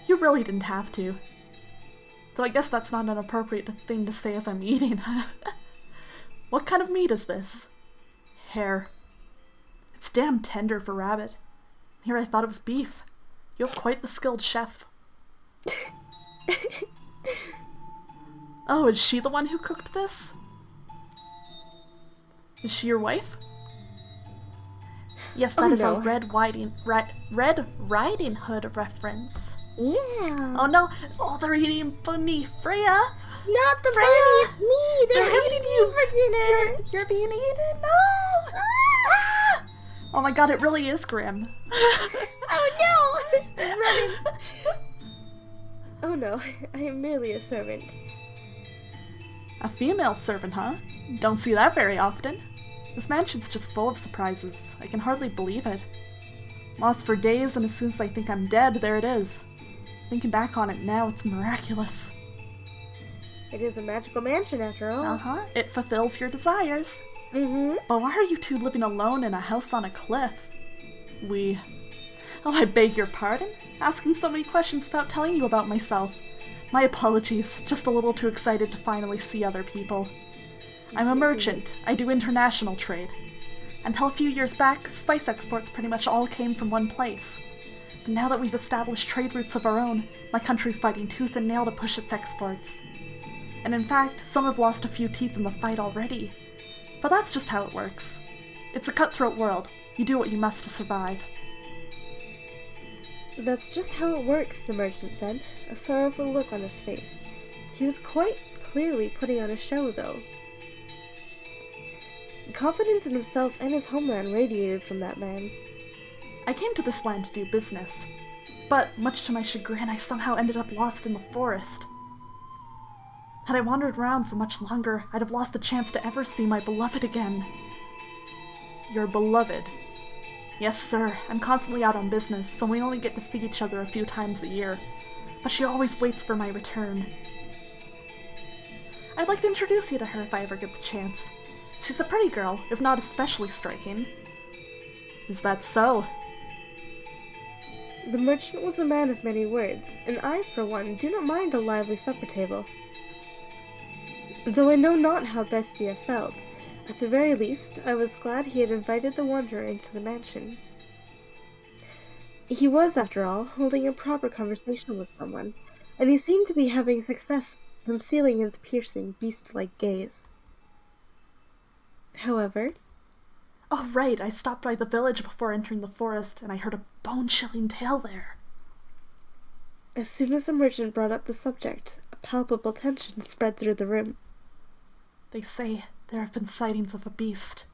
You really didn't have to. Though I guess that's not an appropriate thing to say as I'm eating. What kind of meat is this? Hare. It's damn tender for rabbit. Here I thought it was beef. You have quite the skilled chef. Oh, is she the one who cooked this? Is she your wife? Yes, that is no. a Red Riding Hood reference. Yeah. Oh no! Oh, they're eating bunny, Freyja! Not the Freyja! bunny, it's me! They're eating eating you for dinner! You're being eaten? No! Ah! Oh my god, it really is grim. Oh no! I'm running. Oh no, I am merely a servant. A female servant, huh? Don't see that very often. This mansion's just full of surprises. I can hardly believe it. Lost for days, and as soon as I think I'm dead, there it is. Thinking back on it now, it's miraculous. It is a magical mansion after all. Uh-huh. It fulfills your desires. Mm-hmm. But why are you two living alone in a house on a cliff? Oh, I beg your pardon? Asking so many questions without telling you about myself. My apologies. Just a little too excited to finally see other people. I'm a merchant. I do international trade. Until a few years back, spice exports pretty much all came from one place. But now that we've established trade routes of our own, my country's fighting tooth and nail to push its exports. And in fact, some have lost a few teeth in the fight already. But that's just how it works. It's a cutthroat world. You do what you must to survive. That's just how it works, the merchant said, a sorrowful look on his face. He was quite clearly putting on a show, though. Confidence in himself and his homeland radiated from that man. I came to this land to do business, but much to my chagrin, I somehow ended up lost in the forest. Had I wandered around for much longer, I'd have lost the chance to ever see my beloved again. Your beloved? Yes, sir. I'm constantly out on business, so we only get to see each other a few times a year. But she always waits for my return. I'd like to introduce you to her if I ever get the chance. She's a pretty girl, if not especially striking. Is that so? The merchant was a man of many words, and I, for one, do not mind a lively supper table. Though I know not how Bestia felt, at the very least, I was glad he had invited the wanderer into the mansion. He was, after all, holding a proper conversation with someone, and he seemed to be having success concealing his piercing, beast-like gaze. However... Oh, right, I stopped by the village before entering the forest, and I heard a bone-chilling tale there. As soon as the merchant brought up the subject, a palpable tension spread through the room. They say there have been sightings of a beast.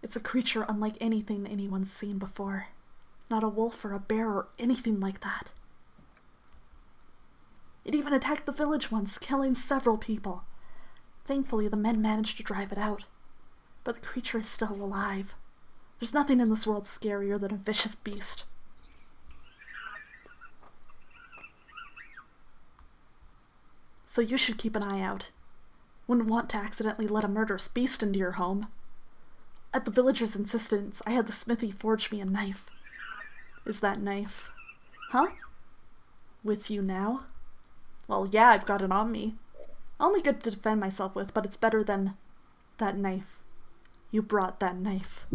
It's a creature unlike anything anyone's seen before. Not a wolf or a bear or anything like that. It even attacked the village once, killing several people. Thankfully, the men managed to drive it out. But the creature is still alive. There's nothing in this world scarier than a vicious beast. So you should keep an eye out. Wouldn't want to accidentally let a murderous beast into your home. At the villager's insistence, I had the smithy forge me a knife. Is that knife... Huh? With you now? Well, yeah, I've got it on me. Only good to defend myself with, but it's better than that knife. You brought that knife.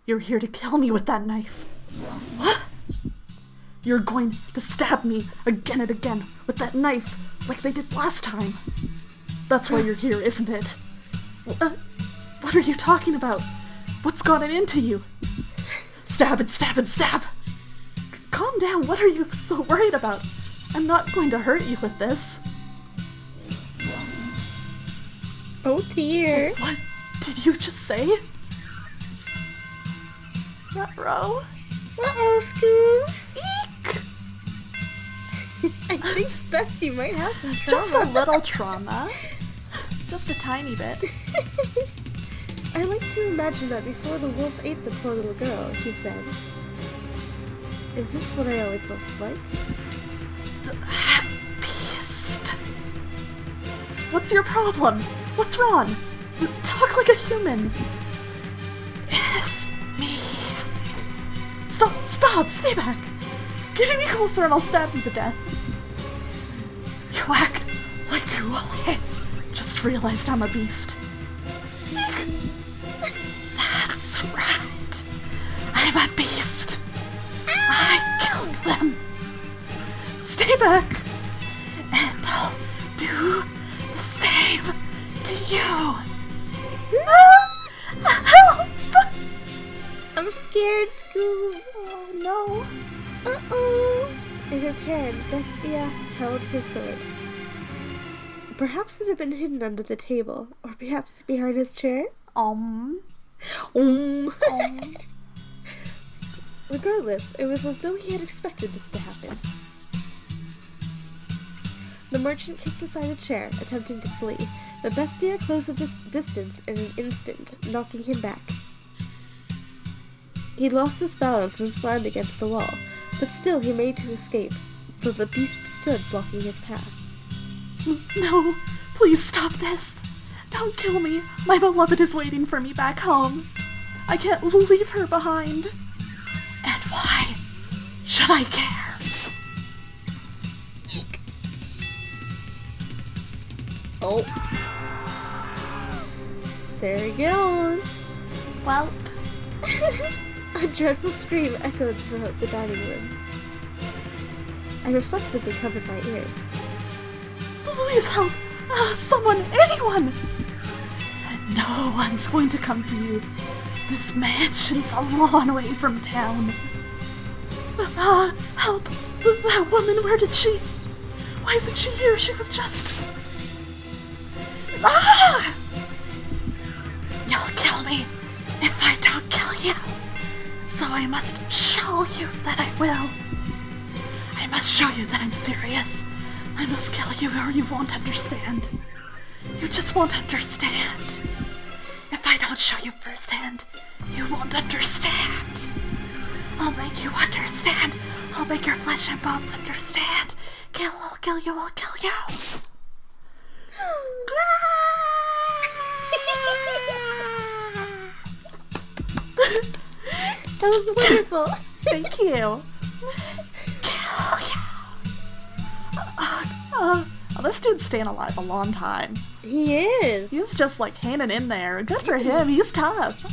You're here to kill me with that knife. What? You're going to stab me again and again with that knife, like they did last time. That's why you're here, isn't it? What are you talking about? What's gotten into you? Stab and stab and stab! Calm down, what are you so worried about? I'm not going to hurt you with this. Oh dear. What did you just say? Ruh-roh. Uh-oh, Scoob. Eek! I think Bestie might have some trauma. Just a little trauma. Just a tiny bit. I like to imagine that before the wolf ate the poor little girl, he said, "Is this what I always looked like?" That beast. What's your problem? What's wrong? Talk like a human. It's me. Stop, stay back. Get me closer and I'll stab you to death. You act like you will. Just realized I'm a beast. That's right. I'm a beast. I killed them. Stay back, and I'll do the same to you. Help! I'm scared, Scoob. Oh no. Uh-oh. In his hand, Bestia held his sword. Perhaps it had been hidden under the table, or perhaps behind his chair. Regardless, it was as though he had expected this to happen. The merchant kicked aside a chair, attempting to flee, but Bestia closed the distance in an instant, knocking him back. He lost his balance and slammed against the wall, but still he made to escape, though the beast stood blocking his path. No, please stop this. Don't kill me. My beloved is waiting for me back home. I can't leave her behind. And why should I care? Oh. There he goes. Well, A dreadful scream echoed throughout the dining room. I reflexively covered my ears. please help. Someone, anyone. No one's going to come for you. This mansion's a long way from town. Help! That woman, where did she... Why isn't she here? She was just... Ah! You'll kill me if I don't kill you. So I must show you that I will. I must show you that I'm serious. I must kill you or you won't understand. You just won't understand. If I don't show you firsthand, you won't understand. I'll make you understand. I'll make your flesh and bones understand. I'll kill you, I'll kill you. That was wonderful. Thank you. Kill you. This dude's staying alive a long time. He is. He's just like hanging in there. Good for him. He's tough.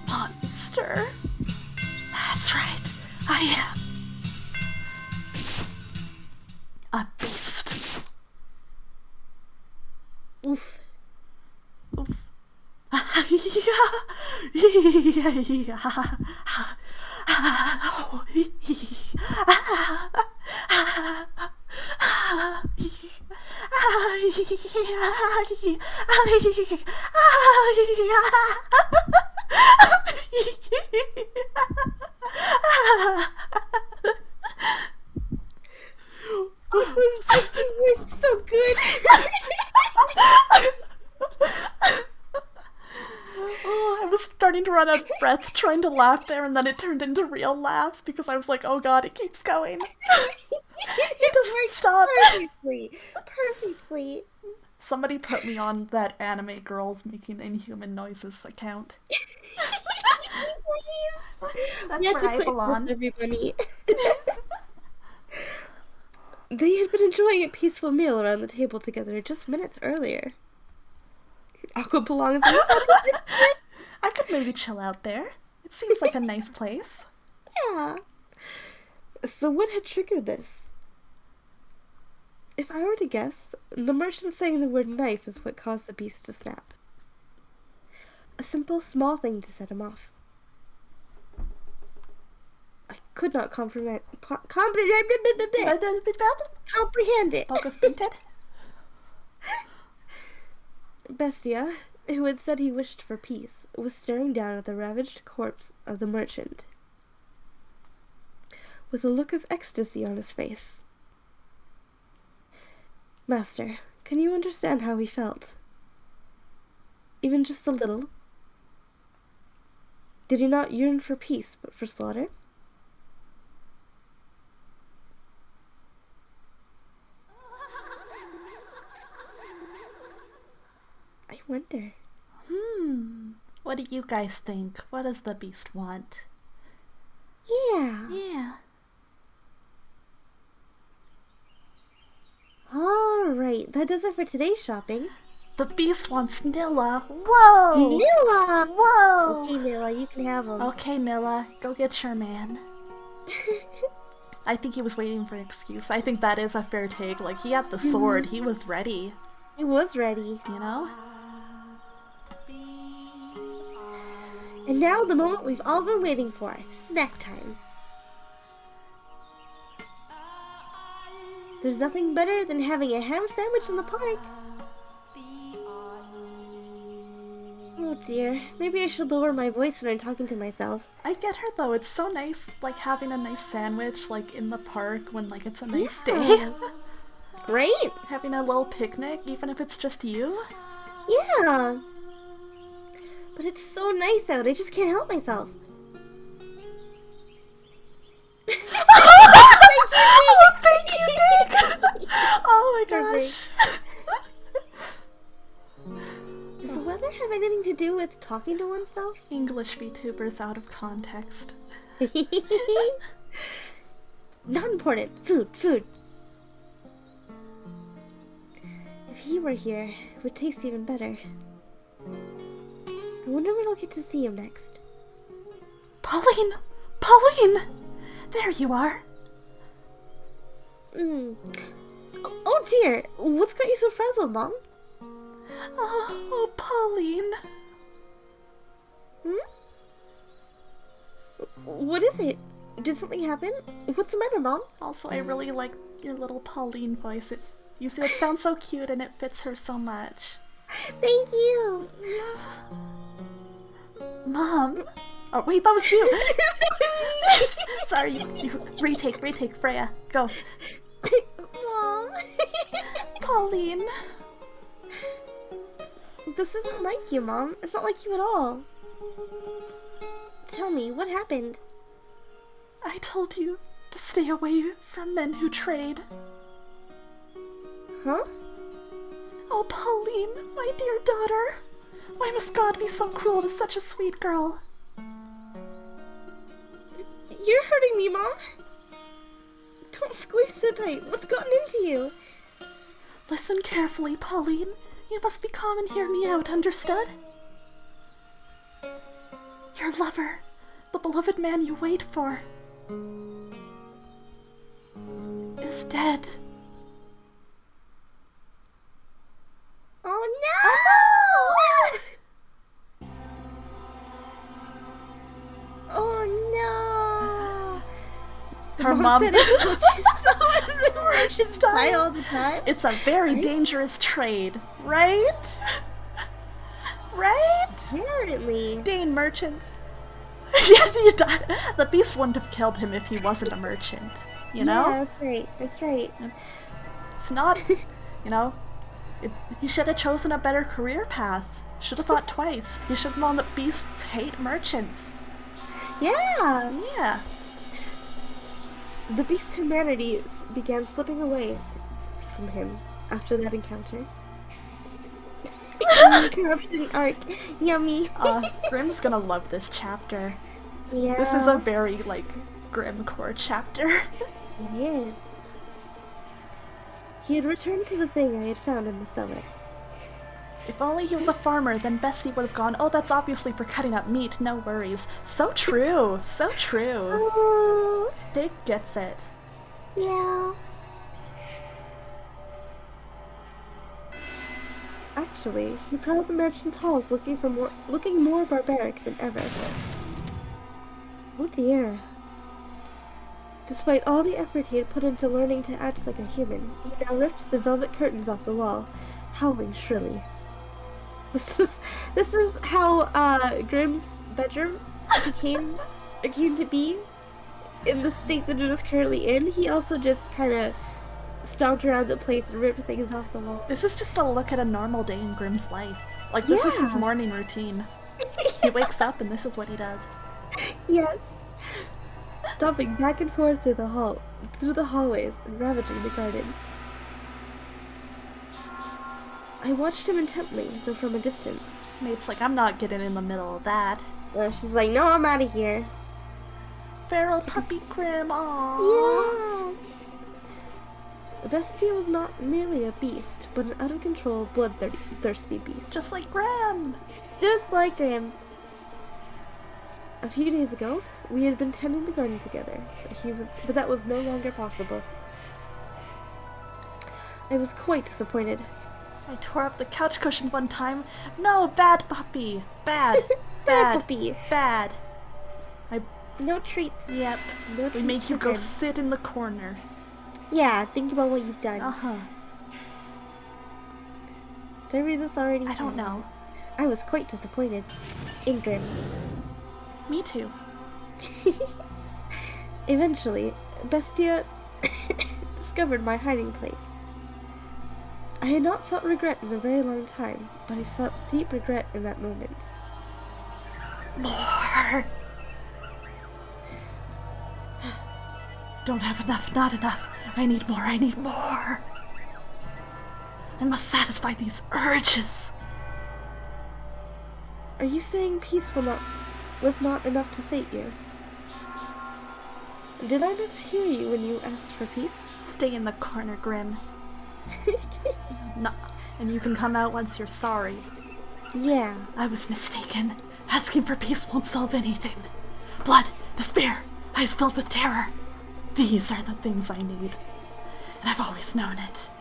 Monster. That's right. I am a beast. Oof. Oof. You're so good. Oh, I was starting to run out of breath trying to laugh there, and then it turned into real laughs because I was like, oh god, it keeps going. It doesn't stop. Perfectly. Somebody put me on that anime girls making inhuman noises account. Please. That's where I belong. Everybody. They had been enjoying a peaceful meal around the table together just minutes earlier. Aqua belongs. I could maybe chill out there. It seems like a nice place. Yeah. So what had triggered this? If I were to guess, the merchant saying the word knife is what caused the beast to snap. A simple, small thing to set him off. I could not comprehend it. Focus painted. Bestia, who had said he wished for peace, was staring down at the ravaged corpse of the merchant, with a look of ecstasy on his face. Master, can you understand how he felt? Even just a little? Did he not yearn for peace, but for slaughter? I wonder. What do you guys think? What does the beast want? Yeah. Yeah. Alright, that does it for today's shopping. The beast wants Nilla. Whoa! Nilla! Whoa! Okay, Nilla, you can have him. Okay, Nilla, go get your man. I think he was waiting for an excuse. I think that is a fair take. Like, he had the sword. He was ready. He was ready. You know? And now the moment we've all been waiting for. Snack time. There's nothing better than having a ham sandwich in the park. Oh dear, maybe I should lower my voice when I'm talking to myself. I get her though. It's so nice, like, having a nice sandwich, like, in the park when, like, it's a nice day. Right? Having a little picnic, even if it's just you. Yeah. But it's so nice out, I just can't help myself. Thank you, Dick! Oh my gosh. Does the weather have anything to do with talking to oneself? English VTubers out of context. Not important. Food. If he were here, it would taste even better. I wonder when I'll get to see him next. Pauline! Pauline! There you are. Oh dear, what's got you so frazzled, Mom? Oh, Pauline. What is it? Did something happen? What's the matter, Mom? Also, I really like your little Pauline voice. It sounds so cute and it fits her so much. Thank you. Mom. Oh wait, that was you. That was me. Sorry, you retake, Freyja, go. Mom. Pauline. This isn't like you, Mom. It's not like you at all. Tell me, what happened? I told you to stay away from men who trade. Huh? Oh, Pauline, my dear daughter. Why must God be so cruel to such a sweet girl? You're hurting me, Mom. Don't squeeze so tight. What's gotten into you? Listen carefully, Pauline. You must be calm and hear me out, understood? Your lover, the beloved man you wait for, is dead. Oh no! Oh no! Her mom said it's die all the time. It's a very dangerous trade, right? Right? Apparently. Dane merchants. Yes, you died. The beast wouldn't have killed him if he wasn't a merchant. You know? Yeah, that's right. That's right. It's not, you know, he should have chosen a better career path. Should have thought twice. He should have known that beasts hate merchants. Yeah. Yeah. The beast's humanity began slipping away from him after that encounter. Corruption arc. Yummy. Grimm's gonna love this chapter. Yeah. This is a very, like, grim core chapter. It is. He had returned to the thing I had found in the cellar. If only he was a farmer, then Bestie would have gone, oh, that's obviously for cutting up meat, no worries. So true, so true. Oh, Dick gets it. yeah. Actually, he prowled the mansion's halls looking more barbaric than ever. Oh dear. Despite all the effort he had put into learning to act like a human, he now ripped the velvet curtains off the wall, howling shrilly. This is how Grimm's bedroom came to be in the state that it is currently in. He also just kind of stomped around the place and ripped things off the wall. This is just a look at a normal day in Grimm's life. Like, this is his Yeah. morning routine. He wakes up and this is what he does. Yes. Stomping back and forth through the hallways and ravaging the garden. I watched him intently, though from a distance. Mate's like, I'm not getting in the middle of that. She's like, no, I'm out of here. Feral puppy Grimm, aww. Yeah. Bestia was not merely a beast, but an out-of-control, bloodthirsty beast. Just like Grimm. Just like Graham. A few days ago, we had been tending the garden together, but that was no longer possible. I was quite disappointed. I tore up the couch cushions one time. No, bad puppy. Bad. Bad puppy. Bad. No treats. Yep. No We treats make you for go Graham. sit in the corner. Yeah, think about what you've done. Uh-huh. Did I read this already? I don't know. I was quite disappointed in Graham. Me too. Eventually, Bestia discovered my hiding place. I had not felt regret in a very long time, but I felt deep regret in that moment. More. Don't have enough, not enough. I need more, I need more. I must satisfy these urges. Are you saying peace was not enough to sate you? Did I mishear you when you asked for peace? Stay in the corner, Grimm. No, and you can come out once you're sorry. Yeah. I was mistaken. Asking for peace won't solve anything. Blood, despair, eyes filled with terror. These are the things I need. And I've always known it.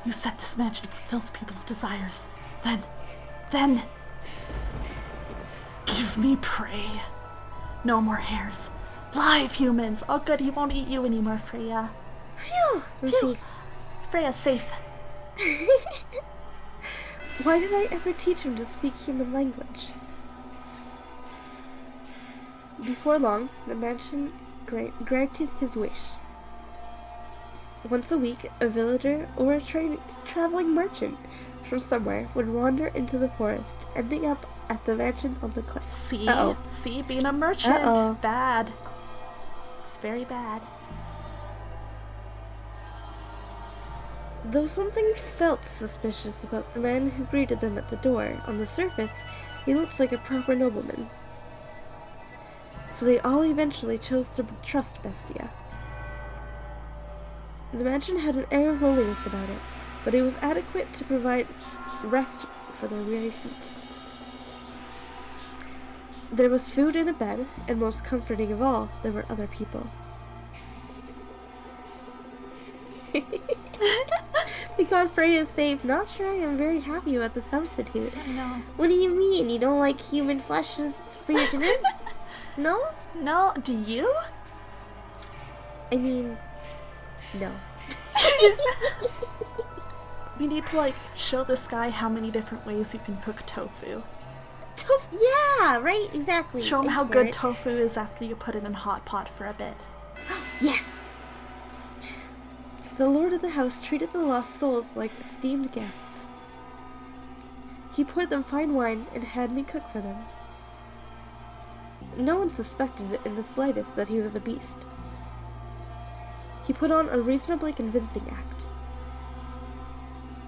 You said this mansion fulfills people's desires. Then... give me prey. No more hairs. Live humans. Oh good, he won't eat you anymore, Freyja. Phew! I'm Phew. safe. Freyja's safe. Why did I ever teach him to speak human language? Before long, the mansion granted his wish. Once a week, a villager or a traveling merchant from somewhere would wander into the forest, ending up at the mansion on the cliff. See? Uh-oh. See? Being a merchant. Uh-oh. Bad. It's very bad. Though something felt suspicious about the man who greeted them at the door, on the surface, he looked like a proper nobleman. So they all eventually chose to trust Bestia. The mansion had an air of loneliness about it, but it was adequate to provide rest for their weary feet. There was food and a bed, and most comforting of all, there were other people. Thank God Freyja is safe. Not sure I am very happy about the substitute. I know. What do you mean? You don't like human flesh for your dinner? No? No? Do you? I mean, no. We need to, like, show this guy how many different ways you can cook tofu. Yeah, right? Exactly. Show him And how good carrot. tofu is after you put it in a hot pot for a bit. Yes! The lord of the house treated the lost souls like esteemed guests. He poured them fine wine and had me cook for them. No one suspected in the slightest that he was a beast. He put on a reasonably convincing act.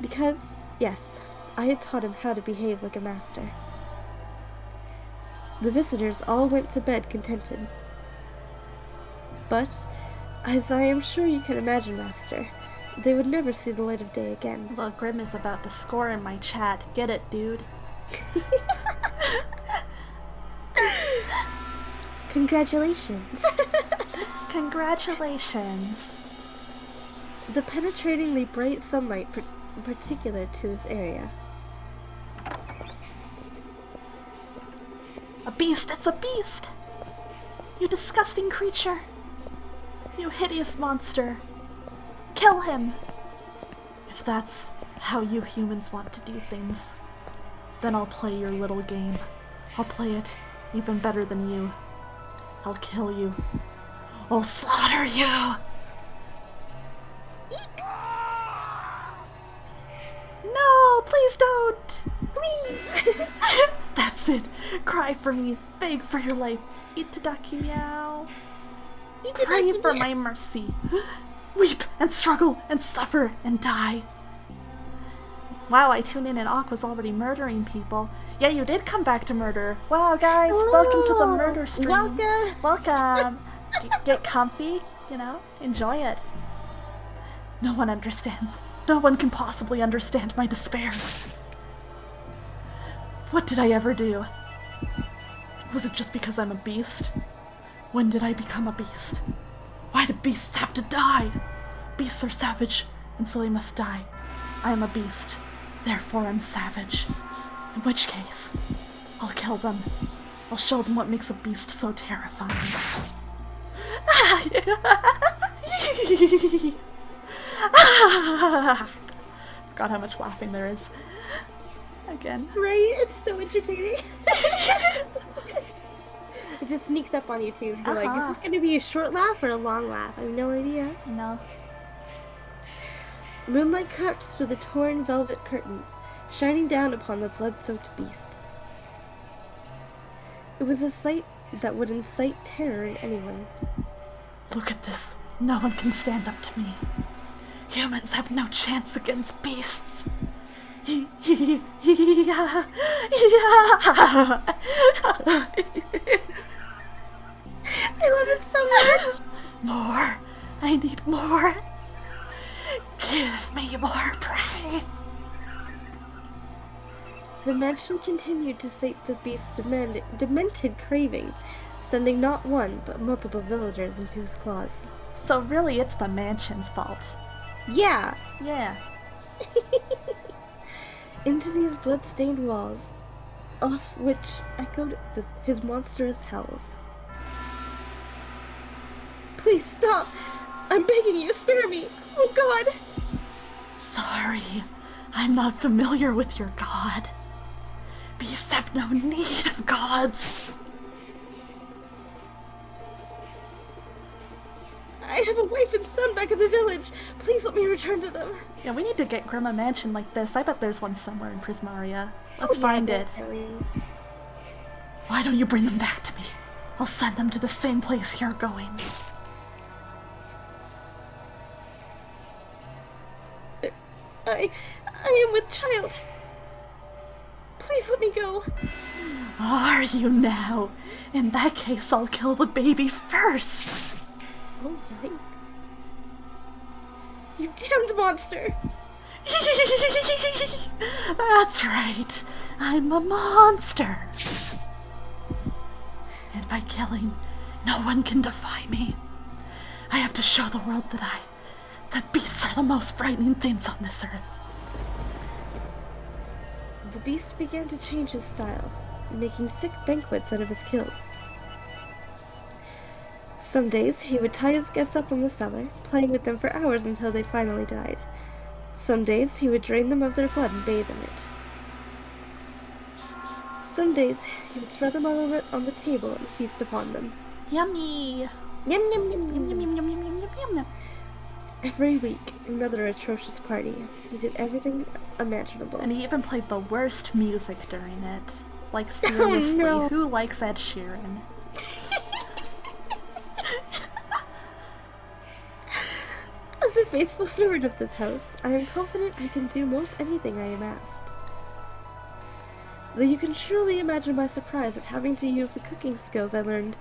Because, yes, I had taught him how to behave like a master. The visitors all went to bed contented. But, as I am sure you can imagine, Master, they would never see the light of day again. Well, Grim is about to score in my chat. Get it, dude? Congratulations. Congratulations. The penetratingly bright sunlight particular to this area. A beast! It's a beast! You disgusting creature! You hideous monster! Kill him! If that's how you humans want to do things, then I'll play your little game. I'll play it even better than you. I'll kill you. I'll slaughter you! Eek! No, please don't! Please! That's it. Cry for me. Beg for your life. Itadaki meow. Pray for my mercy. Weep and struggle and suffer and die. Wow, I tuned in and Aqua's already murdering people. Yeah, you did come back to murder. Wow, guys, welcome to the murder stream. Welcome. Get comfy, you know, enjoy it. No one understands. No one can possibly understand my despair. What did I ever do? Was it just because I'm a beast? When did I become a beast? Why do beasts have to die? Beasts are savage, and so they must die. I am a beast, therefore I'm savage. In which case, I'll kill them. I'll show them what makes a beast so terrifying. Forgot how much laughing there is. Again. Right? It's so entertaining. It just sneaks up on you too. You're like, is this gonna be a short laugh or a long laugh? I have no idea. No. Moonlight cuts through the torn velvet curtains, shining down upon the blood-soaked beast. It was a sight that would incite terror in anyone. Look at this. No one can stand up to me. Humans have no chance against beasts. I love it so much. More. I need more. Give me more prey. The mansion continued to sate the beast's demented craving, sending not one but multiple villagers into his claws. So really it's the mansion's fault. Yeah. Yeah. Into these blood-stained walls, off which echoed his monstrous howls. Please stop! I'm begging you, spare me! Oh God! Sorry, I'm not familiar with your god. Beasts have no need of gods. I have a wife and son back in the village. Please let me return to them. Yeah, we need to get Grim a mansion like this. I bet there's one somewhere in Prismaria. Let's find it. Definitely. Why don't you bring them back to me? I'll send them to the same place you're going. I am with child. Please let me go. Are you now? In that case, I'll kill the baby first. Oh, yikes. You damned monster! That's right. I'm a monster. And by killing, no one can defy me. I have to show the world that beasts are the most frightening things on this earth. The beast began to change his style, making sick banquets out of his kills. Some days he would tie his guests up in the cellar, playing with them for hours until they finally died. Some days he would drain them of their blood and bathe in it. Some days he would spread them all over on the table and feast upon them. Yummy! Yum yum yum yum Yum, yum, yum, yum, yum, yum, yum. Every week, another atrocious party. He did everything imaginable. And he even played the worst music during it. Like, seriously, no. Who likes Ed Sheeran? As a faithful servant of this house, I am confident I can do most anything I am asked. Though you can surely imagine my surprise at having to use the cooking skills I learned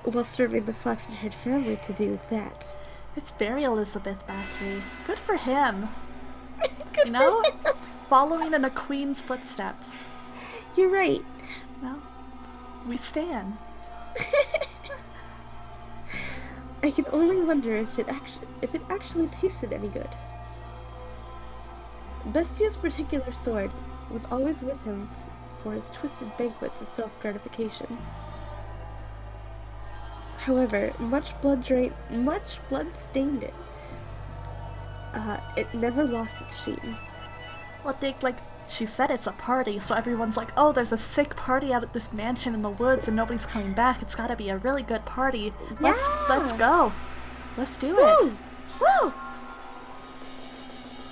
while serving the flaxen-haired family to do that. It's very Elizabeth Bathory. Good for him. Good You know? for him. Following in a queen's footsteps. You're right. Well, we stand. I can only wonder if it actually tasted any good. Bestie's particular sword was always with him for his twisted banquets of self-gratification. However, much blood stained it. It never lost its sheen. Well, Dick, like, she said it's a party, so everyone's like, oh, there's a sick party out at this mansion in the woods and nobody's coming back. It's gotta be a really good party. Let's go. Let's do it. Woo!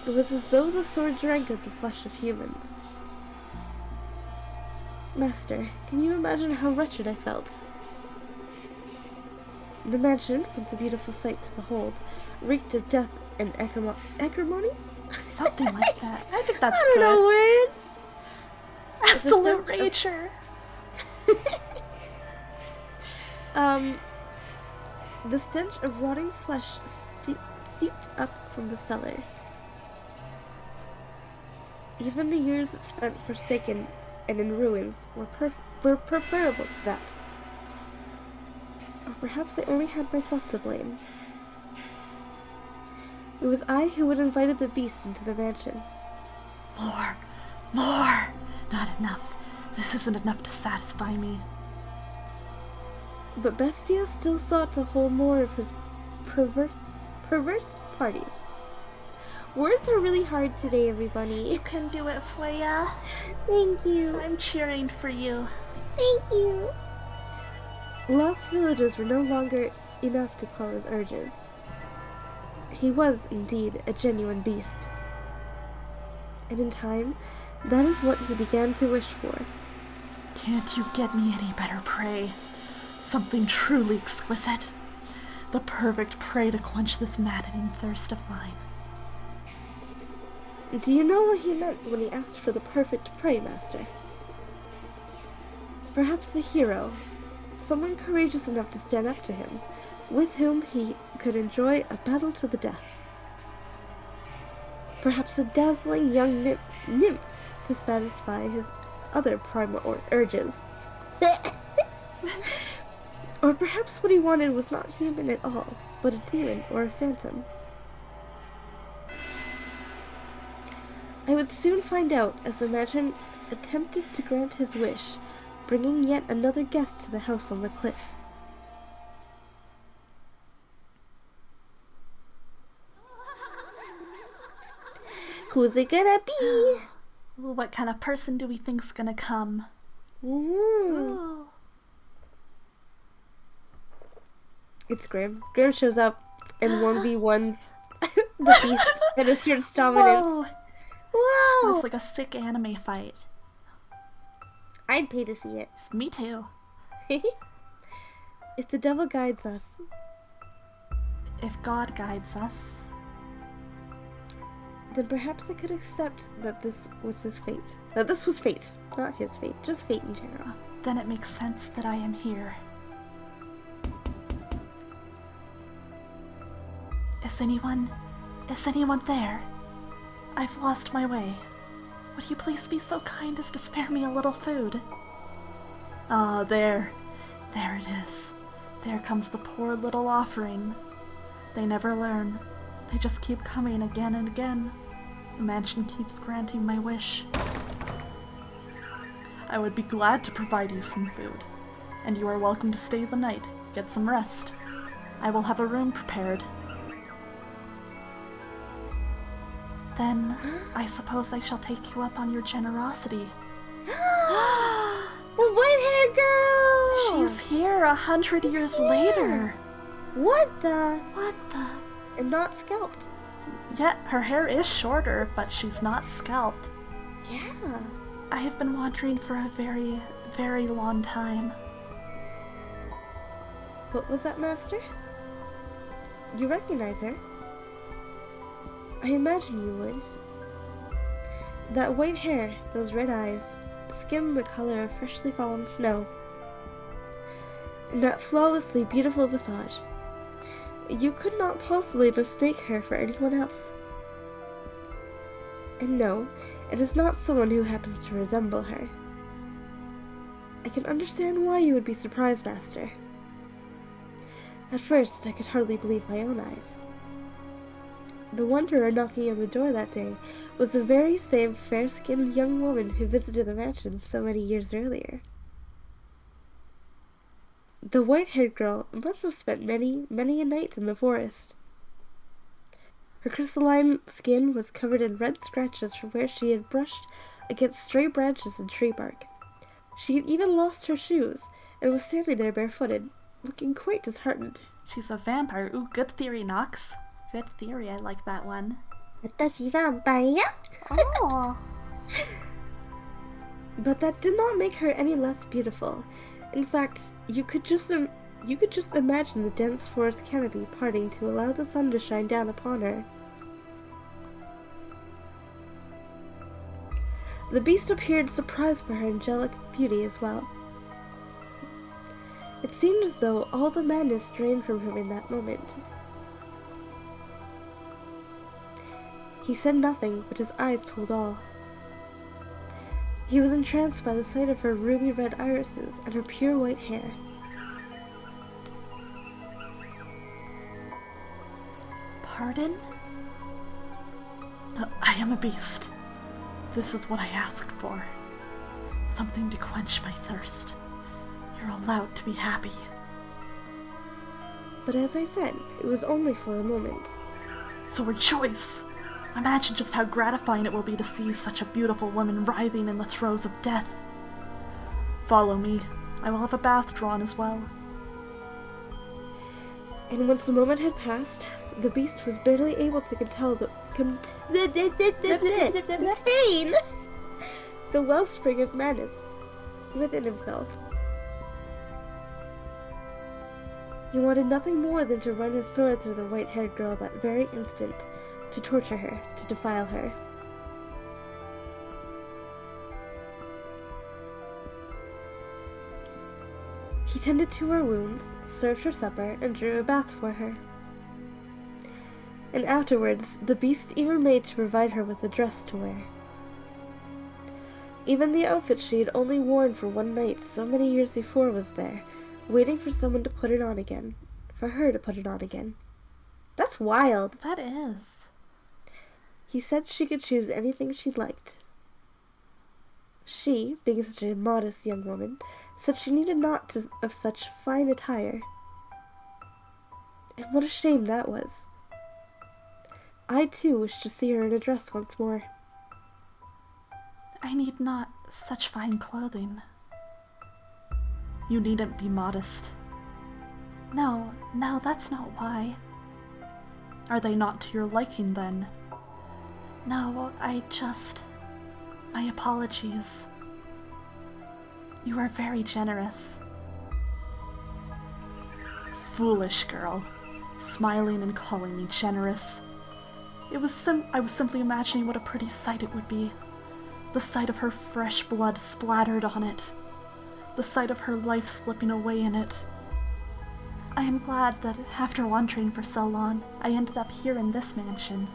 It was as though the sword drank of the flesh of humans. Master, can you imagine how wretched I felt? The mansion, once a beautiful sight to behold, reeked of death and acrimony? Something like that. I think that's I good. don't know words. Absolute rager. The stench of rotting flesh seeped up from the cellar. Even the years it spent forsaken and in ruins were preferable to that. Or perhaps I only had myself to blame. It was I who had invited the beast into the mansion. More. Not enough. This isn't enough to satisfy me. But Bestia still sought to hold more of his perverse parties. Words are really hard today, everybody. You can do it, Freyja. Thank you. I'm cheering for you. Thank you. Lost villagers were no longer enough to quell his urges. He was, indeed, a genuine beast. And in time, that is what he began to wish for. Can't you get me any better prey? Something truly exquisite. The perfect prey to quench this maddening thirst of mine. Do you know what he meant when he asked for the perfect prey, Master? Perhaps a hero, someone courageous enough to stand up to him, with whom he could enjoy a battle to the death. Perhaps a dazzling young nymph to satisfy his other primal urges. Or perhaps what he wanted was not human at all, but a demon or a phantom. I would soon find out as the mansion attempted to grant his wish, bringing yet another guest to the house on the cliff. Who's it gonna be? Ooh, what kind of person do we think's gonna come? Ooh. Ooh. It's Grim. Grim shows up and 1v1s the beast and asserts dominance. Whoa! It's like a sick anime fight. I'd pay to see it. Me too. If the devil guides us, If God guides us. then perhaps I could accept that this was his fate. That this was fate, not his fate, just fate in general. Then it makes sense that I am here. Is anyone there? I've lost my way. Would you please be so kind as to spare me a little food? Ah, there it is. There comes the poor little offering. They never learn. They just keep coming again and again. The mansion keeps granting my wish. I would be glad to provide you some food, and you are welcome to stay the night. Get some rest. I will have a room prepared. Then, I suppose I shall take you up on your generosity. The white-haired girl! She's here 100 years later. What the? What the? And not scalped. Yeah, her hair is shorter, but she's not scalped. Yeah. I have been wandering for a very, very long time. What was that, Master? You recognize her? I imagine you would. That white hair, those red eyes, skin the color of freshly fallen snow, and that flawlessly beautiful visage. you could not possibly mistake her for anyone else. And no, it is not someone who happens to resemble her. I can understand why you would be surprised, Master. At first, I could hardly believe my own eyes. The wanderer knocking on the door that day was the very same fair-skinned young woman who visited the mansion so many years earlier. The white-haired girl must have spent many, many a night in the forest. Her crystalline skin was covered in red scratches from where she had brushed against stray branches and tree bark. She had even lost her shoes and was standing there barefooted, looking quite disheartened. She's a vampire. Ooh, good theory, Nox. Good theory, I like that one. 私はvampire? Oh. But that did not make her any less beautiful. In fact, you could just imagine the dense forest canopy parting to allow the sun to shine down upon her. The beast appeared surprised by her angelic beauty as well. It seemed as though all the madness drained from him in that moment. He said nothing, but his eyes told all. He was entranced by the sight of her ruby-red irises and her pure white hair. Pardon? I am a beast. This is what I asked for. Something to quench my thirst. You're allowed to be happy. But as I said, it was only for a moment. So rejoice! Imagine just how gratifying it will be to see such a beautiful woman writhing in the throes of death. Follow me. I will have a bath drawn as well. And once the moment had passed, the beast was barely able to contain the wellspring of madness within himself. He wanted nothing more than to run his sword through the white-haired girl that very instant, to torture her, to defile her. He tended to her wounds, served her supper, and drew a bath for her. And afterwards, the beast even made to provide her with a dress to wear. Even the outfit she had only worn for one night so many years before was there, waiting for someone to put it on again. For her to put it on again. That's wild. That is. He said she could choose anything she liked. She, being such a modest young woman, said she needed naught of such fine attire. And what a shame that was. I too wished to see her in a dress once more. I need not such fine clothing. You needn't be modest. No, that's not why. Are they not to your liking, then? No, my apologies. You are very generous. Foolish girl, smiling and calling me generous. I was simply imagining what a pretty sight it would be. The sight of her fresh blood splattered on it. The sight of her life slipping away in it. I am glad that after wandering for so long, I ended up here in this mansion.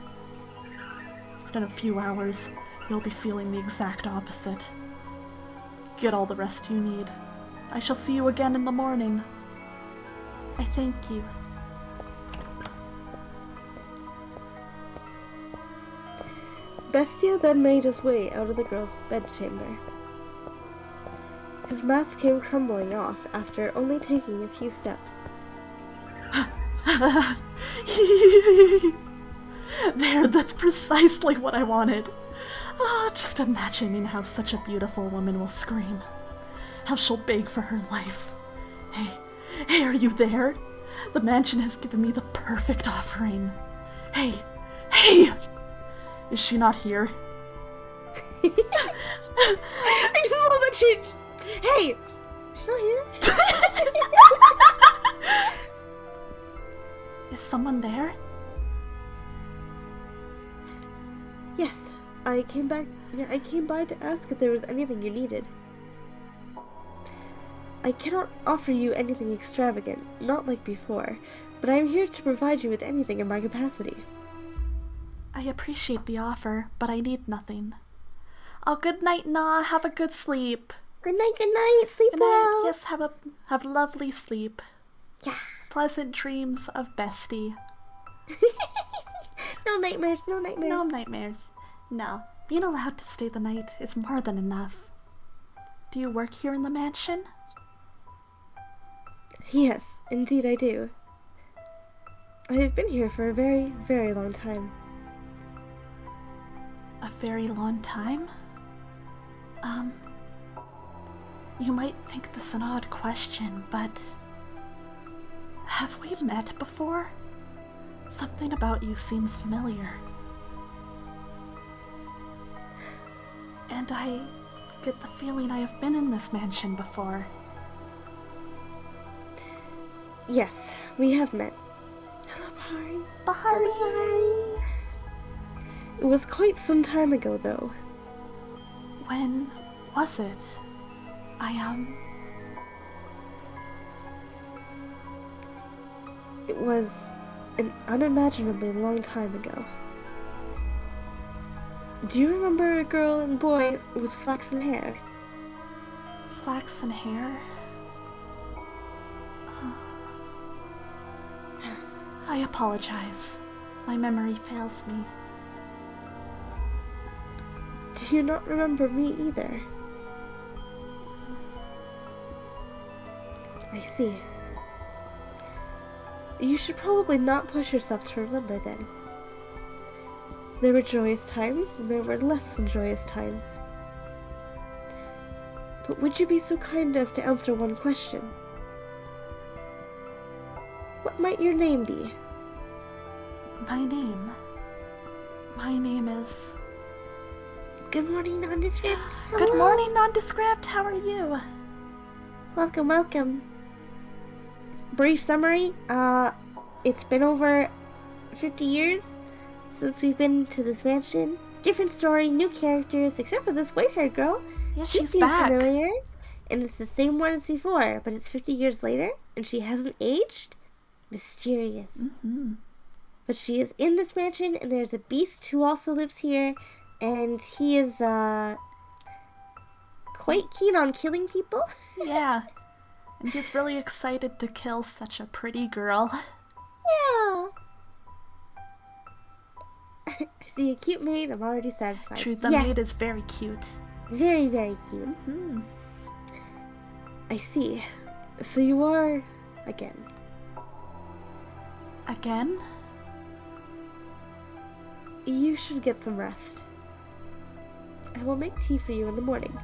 But in a few hours, you'll be feeling the exact opposite. Get all the rest you need. I shall see you again in the morning. I thank you. Bestia then made his way out of the girl's bedchamber. His mask came crumbling off after only taking a few steps. There, that's precisely what I wanted. Just imagining how such a beautiful woman will scream. How she'll beg for her life. Hey, are you there? The mansion has given me the perfect offering. Hey! Is she not here? I just love that change! Hey! She's not here? Is someone there? Yes, I came by to ask if there was anything you needed. I cannot offer you anything extravagant, not like before, but I am here to provide you with anything in my capacity. I appreciate the offer, but I need nothing. Oh, good night, Na. Have a good sleep. Good night, good night. Sleep Good night. well. Yes, have lovely sleep. Yeah. Pleasant dreams of bestie. No nightmares, no nightmares. No nightmares. No, being allowed to stay the night is more than enough. Do you work here in the mansion? Yes, indeed I do. I have been here for a very, very long time. A very long time? You might think this an odd question, but have we met before? Something about you seems familiar. And I get the feeling I have been in this mansion before. Yes, we have met. Hello, Bahari. Bahari! It was quite some time ago, though. When was it? It was an unimaginably long time ago. Do you remember a girl and boy with flaxen hair? Flaxen hair? I apologize. My memory fails me. Do you not remember me either? I see. You should probably not push yourself to remember then. There were joyous times, and there were less than joyous times. But would you be so kind as to answer one question? What might your name be? My name is... Good morning, nondescript. Good Hello. morning, nondescript. How are you? Welcome, welcome. Brief summary, it's been over 50 years since we've been to this mansion. Different story, new characters, except for this white-haired girl. Yeah, She she's seems back. familiar, and it's the same one as before, but it's 50 years later, and she hasn't aged. Mysterious. Mm-hmm. But she is in this mansion, and there's a beast who also lives here, and he is, quite keen on killing people. Yeah. And he's really excited to kill such a pretty girl. Yeah. I see a cute maid. I'm already satisfied. True, the Yes. maid is very cute. Very, very cute. Mm-hmm. I see. So you are again. Again? You should get some rest. I will make tea for you in the morning.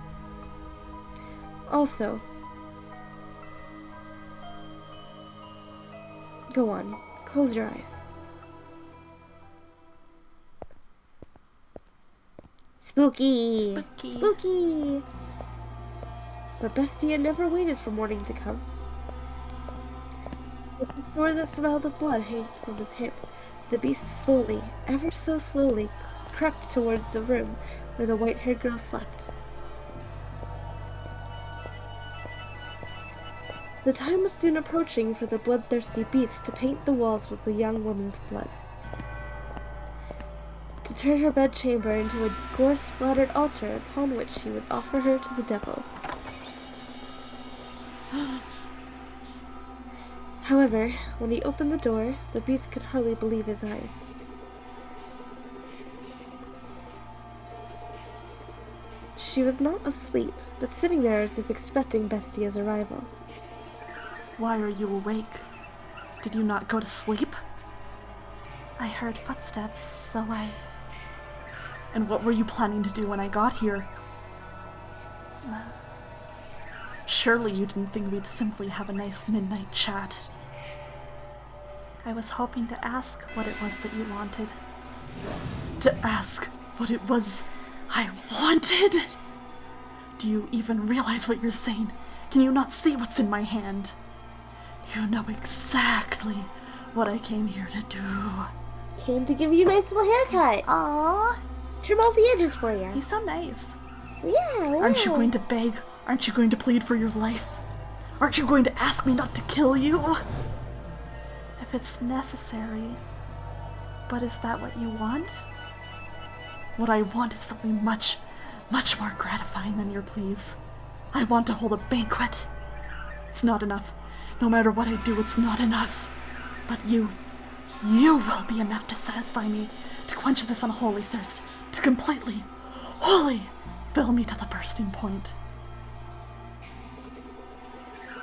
Also, go on. Close your eyes. Spooky! Spooky. Spooky! But Bestie had never waited for morning to come. With the sword that smelled of blood hanging from his hip, the beast slowly, ever so slowly, crept towards the room where the white-haired girl slept. The time was soon approaching for the bloodthirsty beast to paint the walls with the young woman's blood. To turn her bedchamber into a gore-splattered altar upon which he would offer her to the devil. However, when he opened the door, the beast could hardly believe his eyes. She was not asleep, but sitting there as if expecting Bestia's arrival. Why are you awake? Did you not go to sleep? I heard footsteps, so I... And what were you planning to do when I got here? Surely you didn't think we'd simply have a nice midnight chat. I was hoping to ask what it was that you wanted. To ask what it was I wanted? Do you even realize what you're saying? Can you not see what's in my hand? You know exactly what I came here to do. Came to give you a nice little haircut. Aww, Trim off the edges for you. he's so nice. Yeah, Aren't you wow. going to beg? Aren't you going to plead for your life? Aren't you going to ask me not to kill you? If if it's necessary. But is that what you want? What I want is something much, much more gratifying than your pleas. I want to hold a banquet. It's not enough. No matter what I do, it's not enough. But you will be enough to satisfy me, to quench this unholy thirst, to completely, wholly fill me to the bursting point.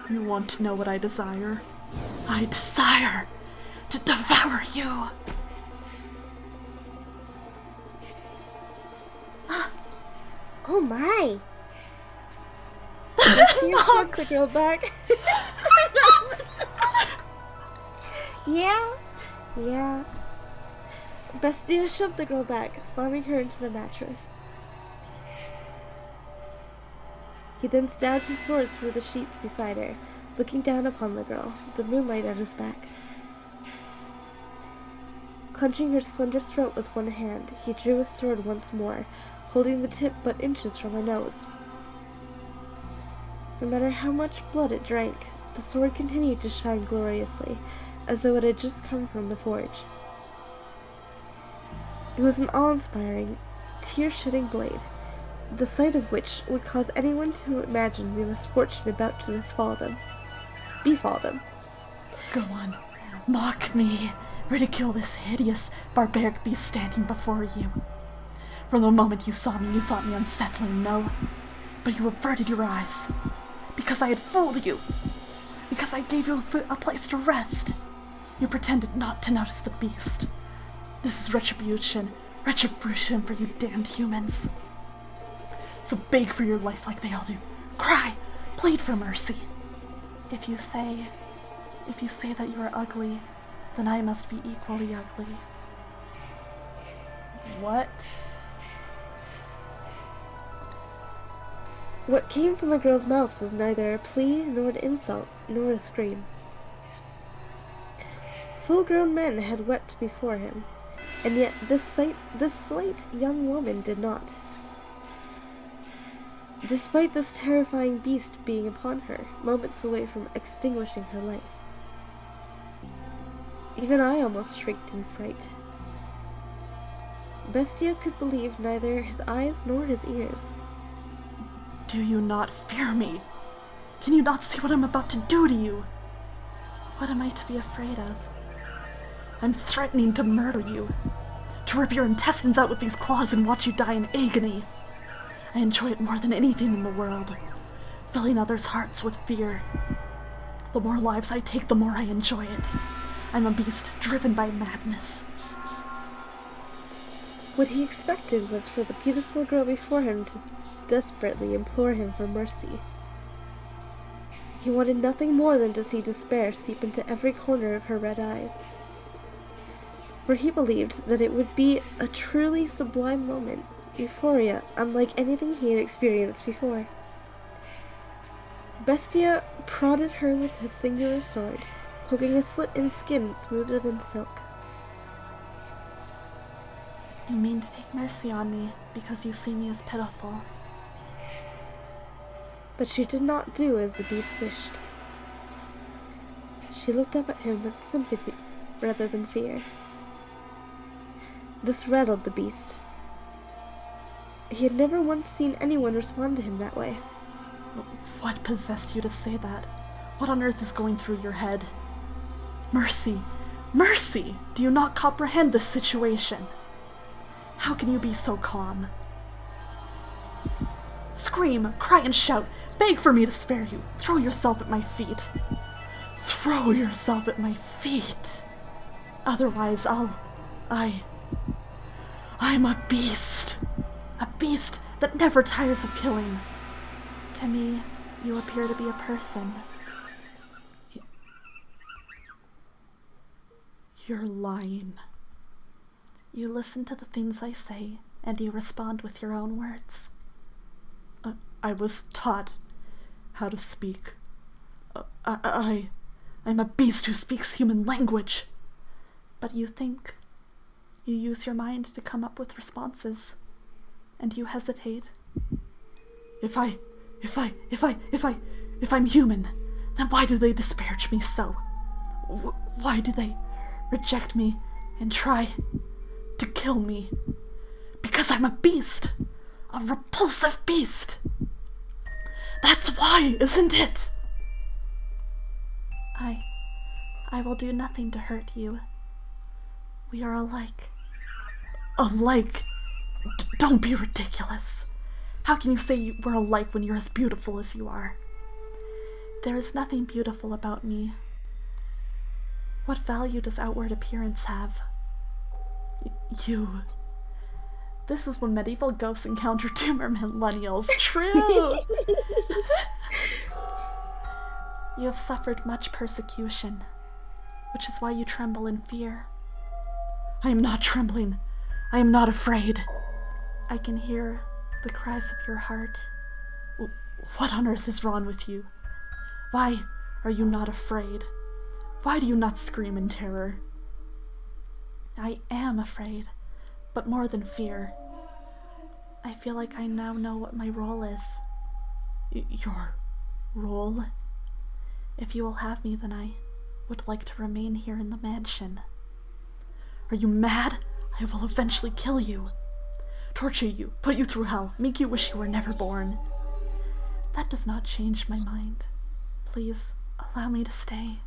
You want to know what I desire? I desire to devour you. Oh my! You shoved the girl back. Yeah. Bestia shoved the girl back, slamming her into the mattress. He then stabbed his sword through the sheets beside her, looking down upon the girl, the moonlight at his back. Clenching her slender throat with one hand, he drew his sword once more, holding the tip but inches from her nose. No matter how much blood it drank, the sword continued to shine gloriously, as though it had just come from the forge. It was an awe-inspiring, tear-shedding blade, the sight of which would cause anyone to imagine the misfortune about to befall them. Go on, mock me, ridicule this hideous, barbaric beast standing before you. From the moment you saw me, you thought me unsettling, no? But you averted your eyes. Because I had fooled you. Because I gave you a place to rest. You pretended not to notice the beast. This is retribution. Retribution for you damned humans. So beg for your life like they all do. Cry. Plead for mercy. If you say that you are ugly, then I must be equally ugly. What? What came from the girl's mouth was neither a plea, nor an insult, nor a scream. Full-grown men had wept before him, and yet this slight young woman did not. Despite this terrifying beast being upon her, moments away from extinguishing her life. Even I almost shrieked in fright. Bestia could believe neither his eyes nor his ears. Do you not fear me? Can you not see what I'm about to do to you? What am I to be afraid of? I'm threatening to murder you, to rip your intestines out with these claws and watch you die in agony. I enjoy it more than anything in the world, filling others' hearts with fear. The more lives I take, the more I enjoy it. I'm a beast driven by madness. What he expected was for the beautiful girl before him to desperately implore him for mercy. He wanted nothing more than to see despair seep into every corner of her red eyes. For he believed that it would be a truly sublime moment, euphoria unlike anything he had experienced before. Bestia prodded her with his singular sword, poking a slit in skin smoother than silk. You mean to take mercy on me because you see me as pitiful. But she did not do as the beast wished. She looked up at him with sympathy rather than fear. This rattled the beast. He had never once seen anyone respond to him that way. What possessed you to say that? What on earth is going through your head? Mercy! Mercy! Do you not comprehend this situation? How can you be so calm? Scream, cry and shout, beg for me to spare you. Throw yourself at my feet. Throw yourself at my feet. Otherwise I'm a beast. A beast that never tires of killing. To me, you appear to be a person. You're lying. You listen to the things I say, and you respond with your own words. I was taught how to speak. I'm a beast who speaks human language. But you think. You use your mind to come up with responses. And you hesitate. If I'm human, then why do they disparage me so? Why do they reject me and try to kill me? Because I'm a beast. A repulsive beast. That's why, isn't it? I will do nothing to hurt you. We are alike. Alike? Don't be ridiculous. How can you say we're alike when you're as beautiful as you are? There is nothing beautiful about me. What value does outward appearance have? You. This is when medieval ghosts encounter tumor millennials. True! You have suffered much persecution, which is why you tremble in fear. I am not trembling. I am not afraid. I can hear the cries of your heart. What on earth is wrong with you? Why are you not afraid? Why do you not scream in terror? I am afraid, but more than fear. I feel like I now know what my role is. Your role? If you will have me, then I would like to remain here in the mansion. Are you mad? I will eventually kill you. Torture you, put you through hell, make you wish you were never born. That does not change my mind. Please, allow me to stay.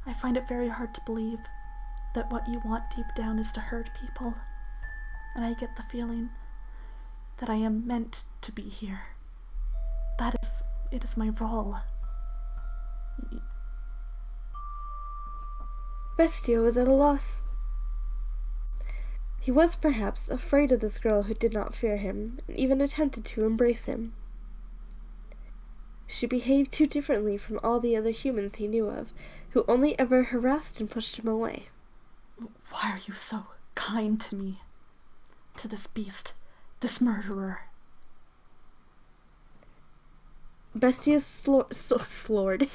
I find it very hard to believe that what you want deep down is to hurt people, and I get the feeling that I am meant to be here. It is my role. Bestia was at a loss. He was perhaps afraid of this girl who did not fear him, and even attempted to embrace him. She behaved too differently from all the other humans he knew of, who only ever harassed and pushed him away. Why are you so kind to me? To this beast, this murderer? Bestia's sword. His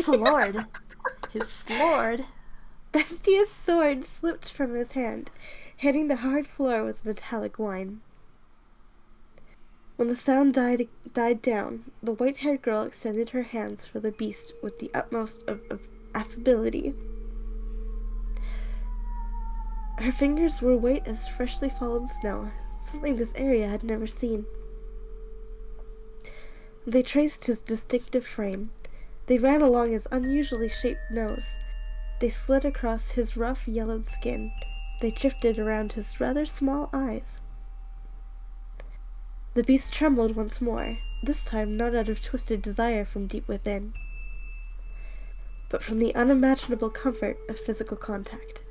sword. Bestia's sword slipped from his hand, hitting the hard floor with a metallic whine. When the sound died down, the white-haired girl extended her hands for the beast with the utmost of affability. Her fingers were white as freshly fallen snow, something this area had never seen. They traced his distinctive frame. They ran along his unusually shaped nose. They slid across his rough, yellowed skin. They drifted around his rather small eyes. The beast trembled once more, this time not out of twisted desire from deep within, but from the unimaginable comfort of physical contact.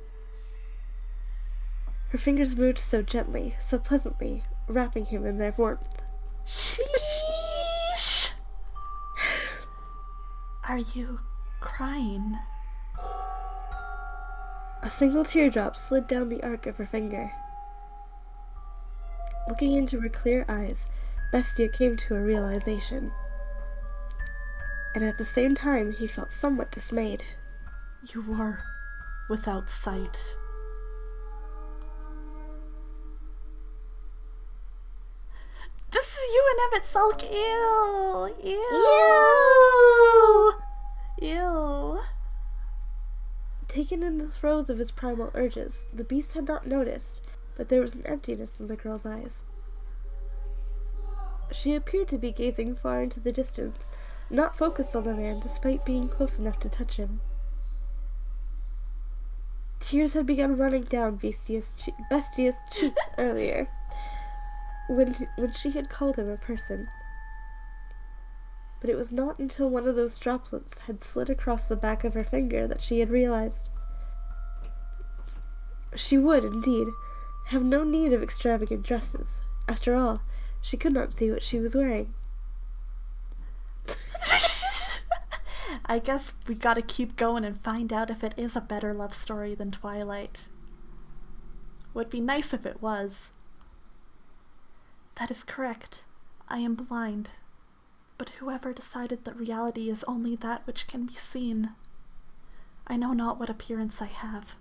Her fingers moved so gently, so pleasantly, wrapping him in their warmth. Sheesh! Are you crying? A single teardrop slid down the arc of her finger. Looking into her clear eyes, Bestia came to a realization. And at the same time, he felt somewhat dismayed. You are without sight. This is you and Emmett Sulk. Ew! Ew! Ew! Taken in the throes of his primal urges, the beast had not noticed, but there was an emptiness in the girl's eyes. She appeared to be gazing far into the distance, not focused on the man despite being close enough to touch him. Tears had begun running down Bestia's cheeks earlier, when she had called him a person. But it was not until one of those droplets had slid across the back of her finger that she had realized. She would, indeed, have no need of extravagant dresses. After all, she could not see what she was wearing. I guess we gotta keep going and find out if it is a better love story than Twilight. Would be nice if it was. That is correct. I am blind. But whoever decided that reality is only that which can be seen? I know not what appearance I have.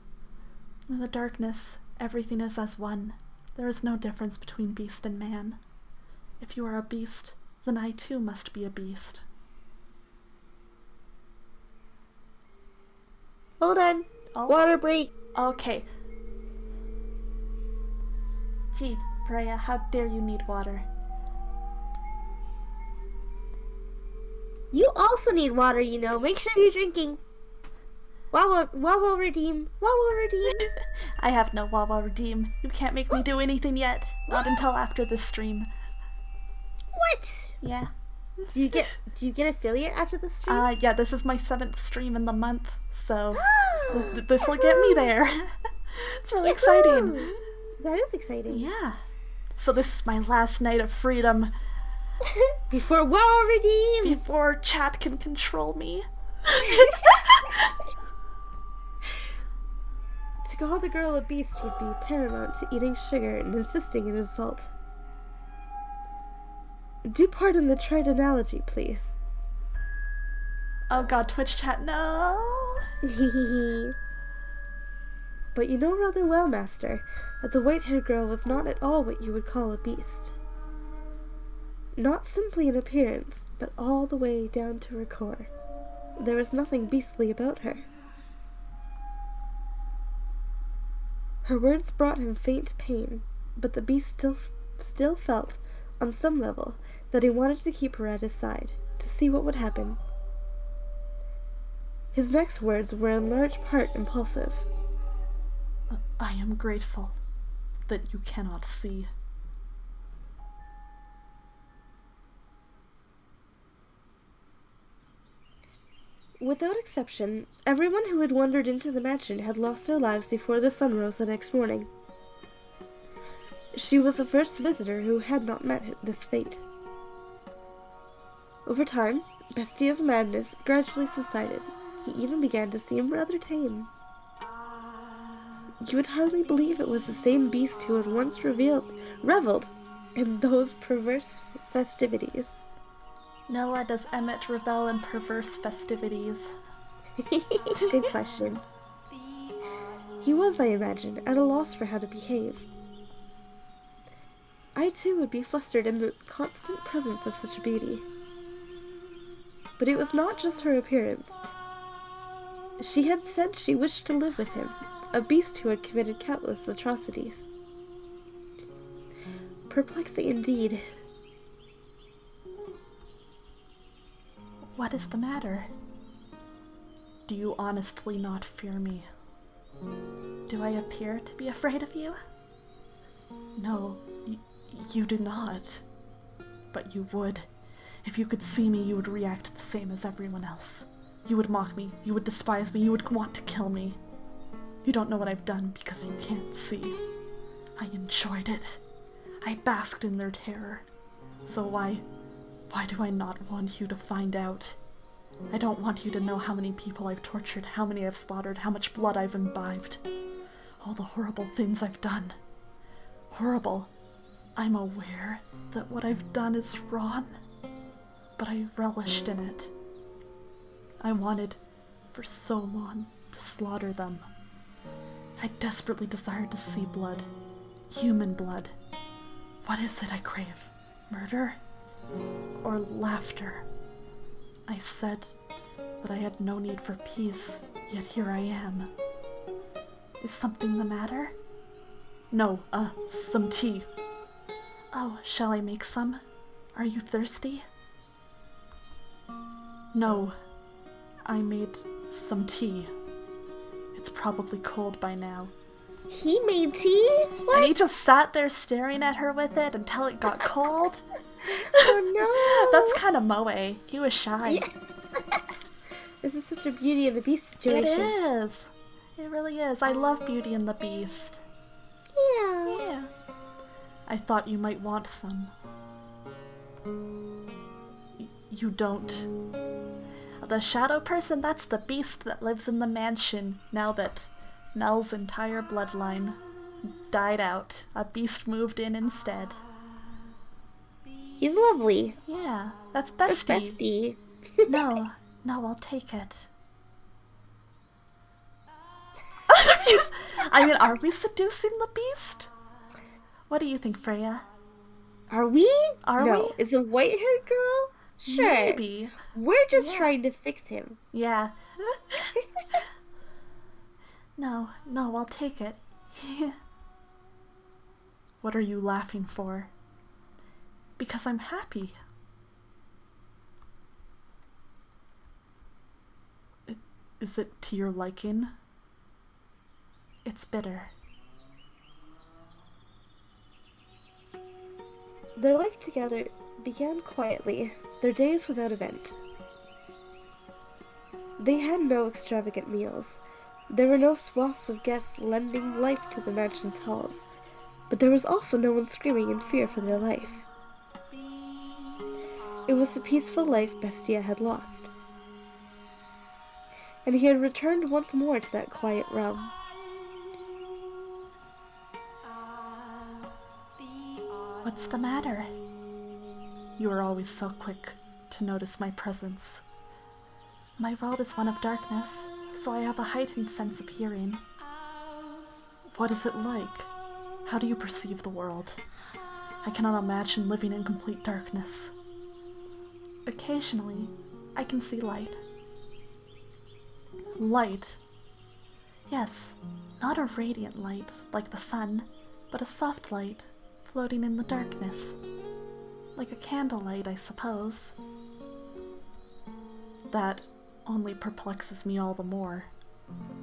In the darkness, everything is as one. There is no difference between beast and man. If you are a beast, then I too must be a beast. Hold on. Oh. Water break. Okay. Gee, Freyja, how dare you need water? You also need water, you know. Make sure you're drinking. Wawa redeem. Wawa redeem. I have no Wawa Redeem. You can't make me do anything yet. Not until after this stream. What? Yeah. Do you get affiliate after the stream? Yeah, this is my 7th stream in the month, so this will get me there. It's really exciting. That is exciting. Yeah. So this is my last night of freedom Before Wawa redeem. before chat can control me. To call the girl a beast would be paramount to eating sugar and insisting in assault. Do pardon the trite analogy, please. Oh god, Twitch chat, no! But you know rather well, Master, that the white-haired girl was not at all what you would call a beast. Not simply in appearance, but all the way down to her core. There was nothing beastly about her. Her words brought him faint pain, but the beast still felt, on some level, that he wanted to keep her at his side, to see what would happen. His next words were in large part impulsive. I am grateful that you cannot see. Without exception, everyone who had wandered into the mansion had lost their lives before the sun rose the next morning. She was the first visitor who had not met this fate. Over time, Bestia's madness gradually subsided. He even began to seem rather tame. You would hardly believe it was the same beast who had once reveled in those perverse festivities. Noah, does Emmett revel in perverse festivities? Good question. He was, I imagine, at a loss for how to behave. I too would be flustered in the constant presence of such a beauty. But it was not just her appearance. She had said she wished to live with him, a beast who had committed countless atrocities. Perplexing indeed. What is the matter? Do you honestly not fear me? Do I appear to be afraid of you? No, you do not. But you would. If you could see me, you would react the same as everyone else. You would mock me, you would despise me, you would want to kill me. You don't know what I've done because you can't see. I enjoyed it. I basked in their terror. So why do I not want you to find out? I don't want you to know how many people I've tortured, how many I've slaughtered, how much blood I've imbibed. All the horrible things I've done. Horrible. I'm aware that what I've done is wrong, but I relished in it. I wanted, for so long, to slaughter them. I desperately desired to see blood. Human blood. What is it I crave? Murder? Or laughter? I said that I had no need for peace, yet here I am. Is something the matter? No, some tea. Oh, shall I make some? Are you thirsty? No, I made some tea. It's probably cold by now. He made tea? What? And he just sat there staring at her with it until it got cold. Oh no! That's kind of moe. He was shy. Yeah. This is such a Beauty and the Beast situation. It is. It really is. I love Beauty and the Beast. Yeah. Yeah. I thought you might want some. You don't. The shadow person, that's the beast that lives in the mansion now that Nell's entire bloodline died out. A beast moved in instead. He's lovely. Yeah, that's That's bestie. Bestie. No, I'll take it. I mean, are we seducing the beast? What do you think, Freyja? Are we? Are no. we? Is a white-haired girl? Sure. Maybe. We're just trying to fix him. Yeah. No, I'll take it. What are you laughing for? Because I'm happy. Is it to your liking? It's bitter. Their life together began quietly, their days without event. They had no extravagant meals. There were no swaths of guests lending life to the mansion's halls, but there was also no one screaming in fear for their life. It was the peaceful life Bestia had lost, and he had returned once more to that quiet realm. What's the matter? You are always so quick to notice my presence. My world is one of darkness, so I have a heightened sense of hearing. What is it like? How do you perceive the world? I cannot imagine living in complete darkness. Occasionally, I can see light. Light? Yes, not a radiant light like the sun, but a soft light floating in the darkness. Like a candlelight, I suppose. That only perplexes me all the more.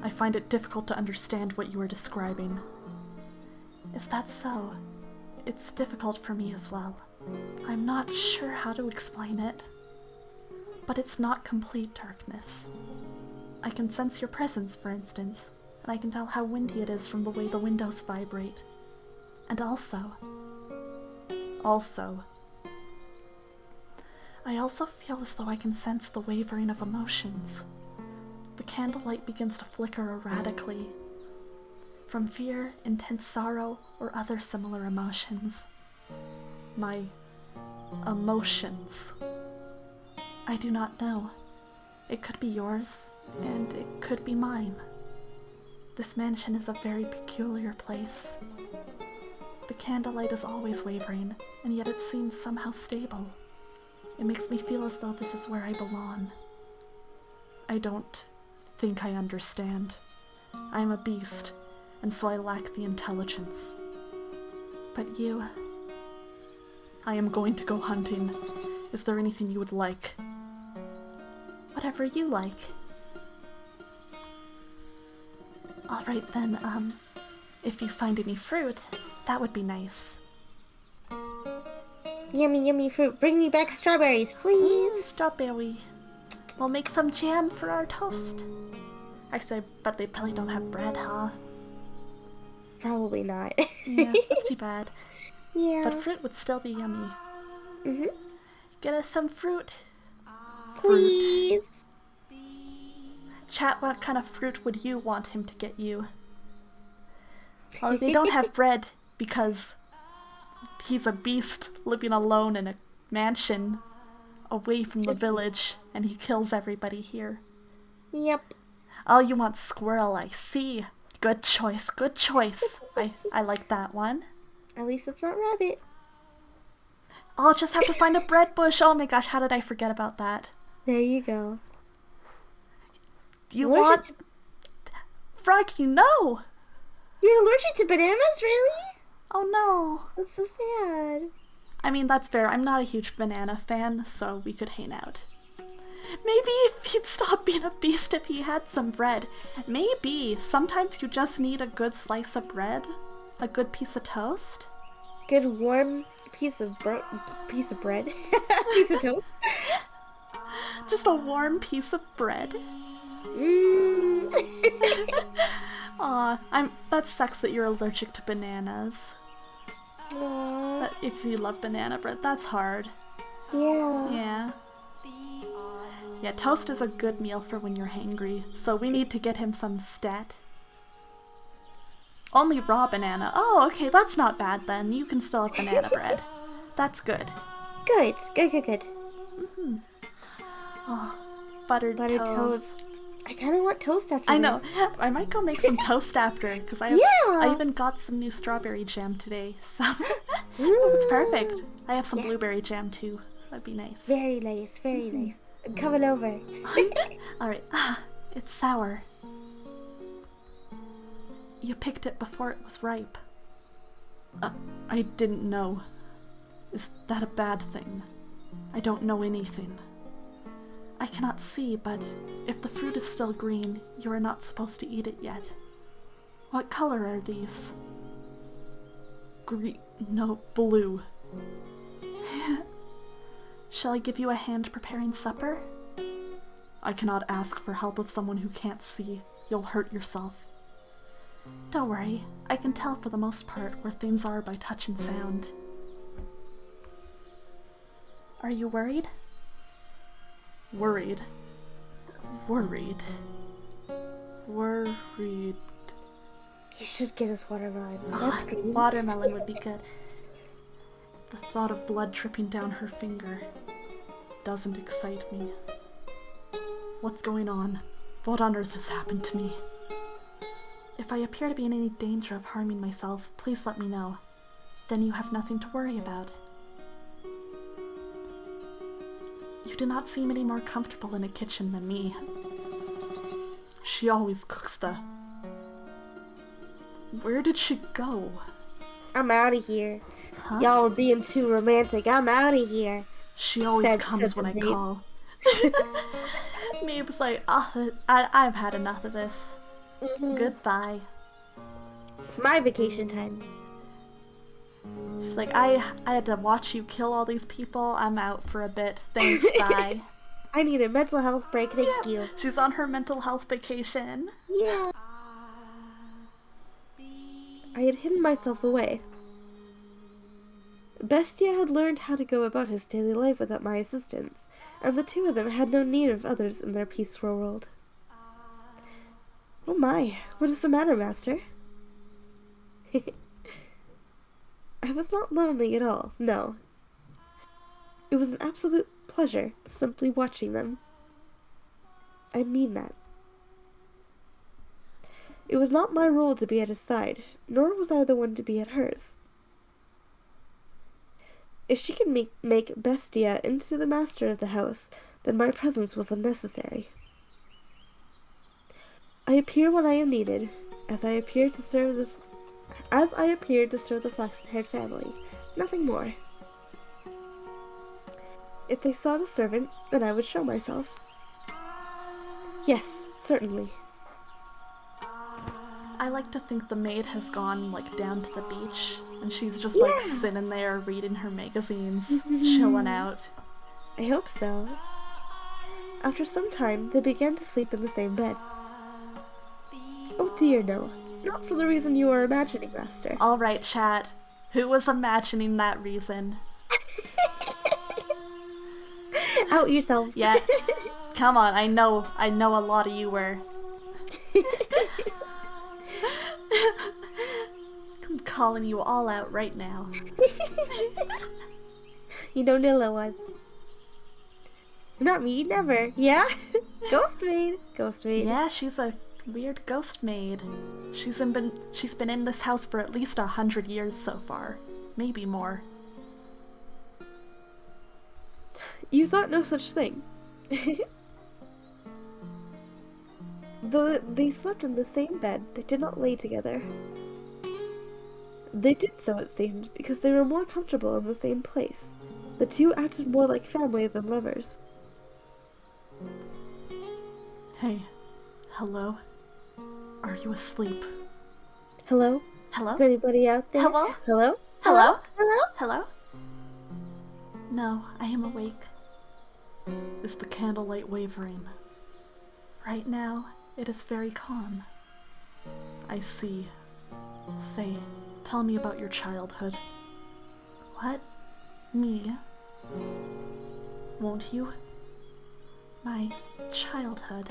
I find it difficult to understand what you are describing. Is that so? It's difficult for me as well. I'm not sure how to explain it. But it's not complete darkness. I can sense your presence, for instance, and I can tell how windy it is from the way the windows vibrate. And also, I also feel as though I can sense the wavering of emotions. The candlelight begins to flicker erratically, from fear, intense sorrow, or other similar emotions. My emotions. I do not know. It could be yours, and it could be mine. This mansion is a very peculiar place. The candlelight is always wavering, and yet it seems somehow stable. It makes me feel as though this is where I belong. I don't think I understand. I am a beast, and so I lack the intelligence. But you... I am going to go hunting. Is there anything you would like? Whatever you like. Alright then, if you find any fruit, that would be nice. Yummy, yummy fruit. Bring me back strawberries, please. Strawberry. We'll make some jam for our toast. Actually, I bet they probably don't have bread, huh? Probably not. Yeah, that's too bad. Yeah. But fruit would still be yummy. Mm-hmm. Get us some fruit. Please. Chat, what kind of fruit would you want him to get you? Well, they don't have bread because he's a beast living alone in a mansion away from the village, and he kills everybody here. Yep. Oh, you want squirrel, I see. Good choice, good choice. I like that one. At least it's not rabbit. I'll just have to find a bread bush. Oh my gosh, how did I forget about that? There you go. You Allergic want... to- Froggy, no! You're allergic to bananas, really? Oh no. That's so sad. I mean, that's fair. I'm not a huge banana fan, so we could hang out. Maybe if he'd stop being a beast if he had some bread. Maybe. Sometimes you just need a good slice of bread. A good piece of toast. Good warm piece of bread. Piece of toast. Just a warm piece of bread. Mm. Aw, that sucks that you're allergic to bananas. Aww. But if you love banana bread, that's hard. Yeah. Yeah. Yeah, toast is a good meal for when you're hangry, so we need to get him some stat. Only raw banana. Oh, okay, that's not bad then. You can still have banana bread. That's good. Good. Mm-hmm. Oh, buttered toast. I kind of want toast after I know. this. I might go make some toast after, because I even got some new strawberry jam today, so it's perfect. I have some blueberry jam too. That'd be nice. Very nice, very nice. I'm coming over. Alright. It's sour. You picked it before it was ripe. I didn't know. Is that a bad thing? I don't know anything. I cannot see, but if the fruit is still green, you are not supposed to eat it yet. What color are these? Green. No, blue. Shall I give you a hand preparing supper? I cannot ask for help of someone who can't see. You'll hurt yourself. Don't worry, I can tell for the most part where things are by touch and sound. Are you worried? Worried. Worried. Worried. He should get his watermelon. That's great. Watermelon would be good. The thought of blood dripping down her finger doesn't excite me. What's going on? What on earth has happened to me? If I appear to be in any danger of harming myself, please let me know. Then you have nothing to worry about. You do not seem any more comfortable in a kitchen than me. She always cooks the... Where did she go? I'm out of here. Huh? Y'all are being too romantic. I'm out of here. She always Said comes when I Maeve. call. Maeve's like, I've had enough of this. Goodbye. It's my vacation time. She's like, I had to watch you kill all these people. I'm out for a bit. Thanks, bye. I need a mental health break. Thank you. She's on her mental health vacation. Yeah. I had hidden myself away. Bestia had learned how to go about his daily life without my assistance, and the two of them had no need of others in their peaceful world. Oh my, what is the matter, Master? I was not lonely at all, no. It was an absolute pleasure simply watching them. I mean that. It was not my role to be at his side, nor was I the one to be at hers. If she could make Bestia into the master of the house, then my presence was unnecessary. I appear when I am needed, as I appeared to serve the flaxen-haired family, nothing more. If they sought a servant, then I would show myself. Yes, certainly. I like to think the maid has gone, like, down to the beach, and she's just, like, sitting there reading her magazines, chilling out. I hope so. After some time, they began to sleep in the same bed. Oh dear, no. Not for the reason you are imagining, Master. Alright, chat. Who was imagining that reason? Out yourself. Yeah. Come on, I know a lot of you were. I'm calling you all out right now. You know Nilla was. Not me, never. Yeah? Ghost maid. Ghost maid. Yeah, she's a weird ghost maid. She's been in this house for at least 100 years so far. Maybe more. You thought no such thing. Though they slept in the same bed, they did not lay together. They did so, it seemed, because they were more comfortable in the same place. The two acted more like family than lovers. Hey. Hello? Are you asleep? Hello? Hello? Is anybody out there? Hello? Hello? Hello? Hello? Hello? No, I am awake. Is the candlelight wavering? Right now, it is very calm. I see. Say, tell me about your childhood. What? Me? Won't you? My childhood.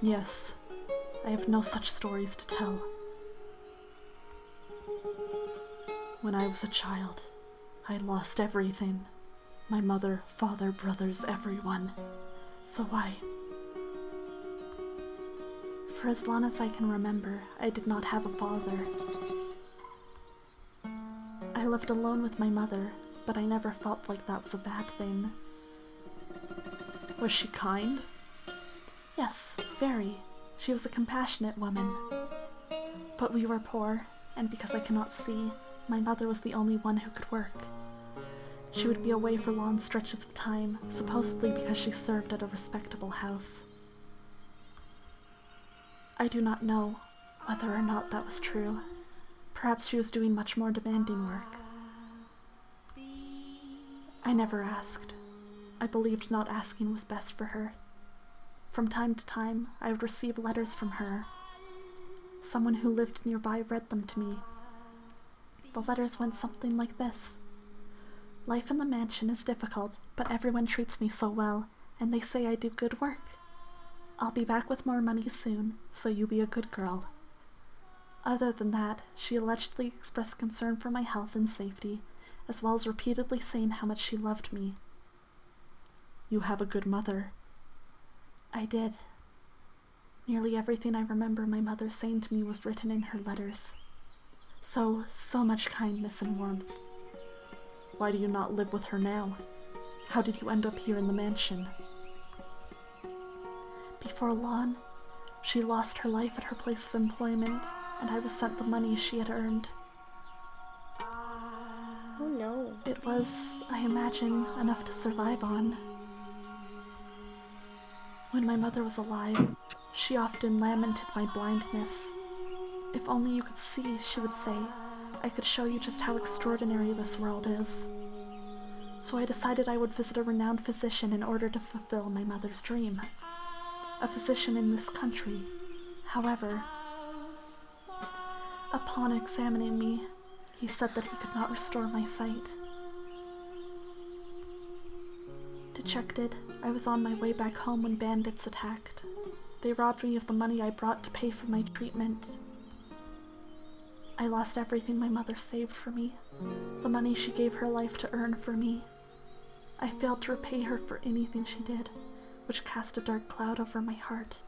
Yes, I have no such stories to tell. When I was a child, I lost everything. My mother, father, brothers, everyone. So for as long as I can remember, I did not have a father. I lived alone with my mother, but I never felt like that was a bad thing. Was she kind? Yes, very. She was a compassionate woman. But we were poor, and because I cannot see, my mother was the only one who could work. She would be away for long stretches of time, supposedly because she served at a respectable house. I do not know whether or not that was true. Perhaps she was doing much more demanding work. I never asked. I believed not asking was best for her. From time to time, I would receive letters from her. Someone who lived nearby read them to me. The letters went something like this. Life in the mansion is difficult, but everyone treats me so well, and they say I do good work. I'll be back with more money soon, so you be a good girl. Other than that, she allegedly expressed concern for my health and safety, as well as repeatedly saying how much she loved me. You have a good mother. I did. Nearly everything I remember my mother saying to me was written in her letters. So much kindness and warmth. Why do you not live with her now? How did you end up here in the mansion? Before long, she lost her life at her place of employment, and I was sent the money she had earned. Oh no. It was, I imagine, enough to survive on. When my mother was alive, she often lamented my blindness. If only you could see, she would say, I could show you just how extraordinary this world is. So I decided I would visit a renowned physician in order to fulfill my mother's dream. A physician in this country. However, upon examining me, he said that he could not restore my sight. Dejected, I was on my way back home when bandits attacked. They robbed me of the money I brought to pay for my treatment. I lost everything my mother saved for me, the money she gave her life to earn for me. I failed to repay her for anything she did, which cast a dark cloud over my heart.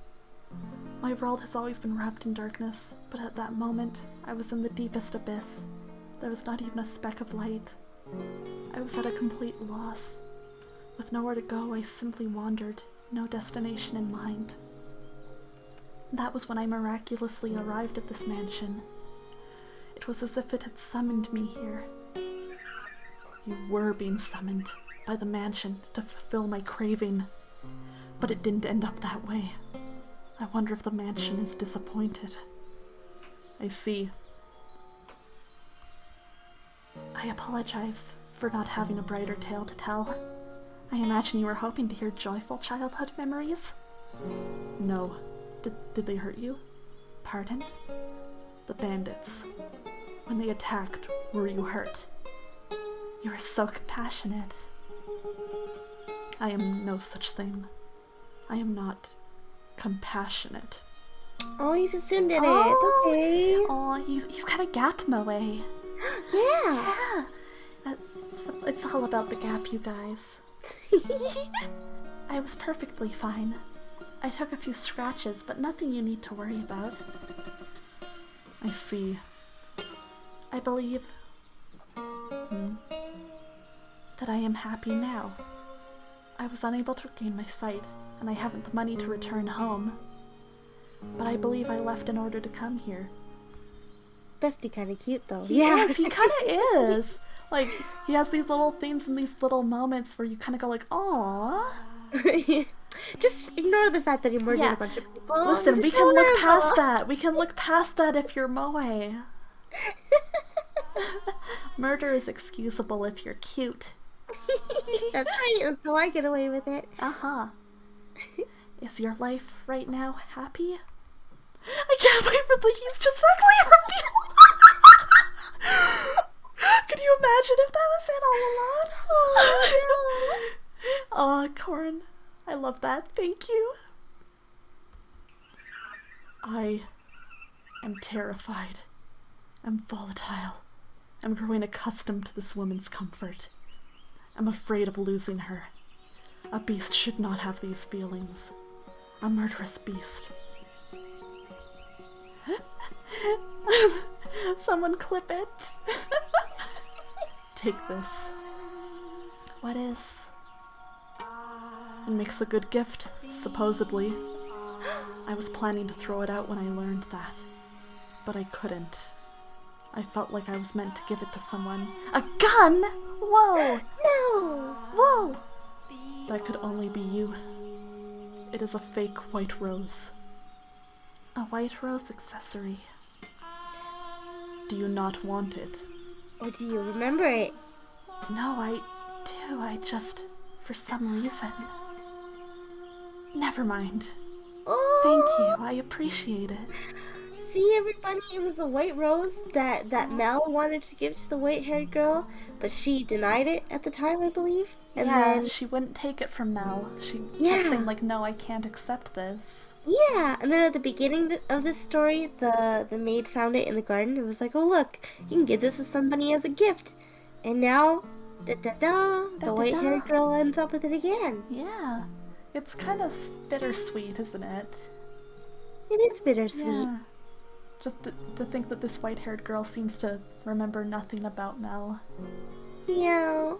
My world has always been wrapped in darkness, but at that moment, I was in the deepest abyss. There was not even a speck of light. I was at a complete loss. With nowhere to go, I simply wandered, no destination in mind. That was when I miraculously arrived at this mansion. It was as if it had summoned me here. You were being summoned by the mansion to fulfill my craving, but it didn't end up that way. I wonder if the mansion is disappointed. I see. I apologize for not having a brighter tale to tell. I imagine you were hoping to hear joyful childhood memories? No. Did they hurt you? Pardon? The bandits. When they attacked, were you hurt? You are so compassionate. I am no such thing. I am not compassionate. Oh, he's a tsundere. It's okay. Oh, he's kind of gap moe. Yeah. It's all about the gap, you guys. I was perfectly fine. I took a few scratches, but nothing you need to worry about. I see. I believe that I am happy now. I was unable to regain my sight, and I haven't the money to return home. But I believe I left in order to come here. Bestie kind of cute though. Yes, he kind of is. Like, he has these little things and these little moments where you kind of go like, aww. Just ignore the fact that he murdered a bunch of people. Listen, we can look past that. We can look past that if you're moe. Murder is excusable if you're cute. That's right. That's how I get away with it. Uh-huh. Is your life right now happy? I can't wait for he's just ugly reveal. Could you imagine if that was it all along? Oh, Corn. I love that. Thank you. I am terrified. I'm volatile. I'm growing accustomed to this woman's comfort. I'm afraid of losing her. A beast should not have these feelings. A murderous beast. Someone clip it. Take this. What is? It makes a good gift, supposedly. I was planning to throw it out when I learned that. but I couldn't. I felt like I was meant to give it to someone. A gun? Whoa! No! Whoa! That could only be you. It is a fake white rose. A white rose accessory. Do you not want it? Or do you remember it? No, I do. I just, for some reason. Never mind. Oh! Thank you. I appreciate it. See, everybody, it was a white rose that Mel wanted to give to the white-haired girl, but she denied it at the time, I believe. And yeah, then, she wouldn't take it from Mel. She Yeah. kept saying, like, no, I can't accept this. yeah, and then at the beginning of this story, the maid found it in the garden. It was like, oh, look, you can give this to somebody as a gift. And now, the white-haired girl ends up with it again. Yeah. It's kind of bittersweet, isn't it? It is bittersweet. Yeah. Just to think that this white-haired girl seems to remember nothing about Mel. Yeah.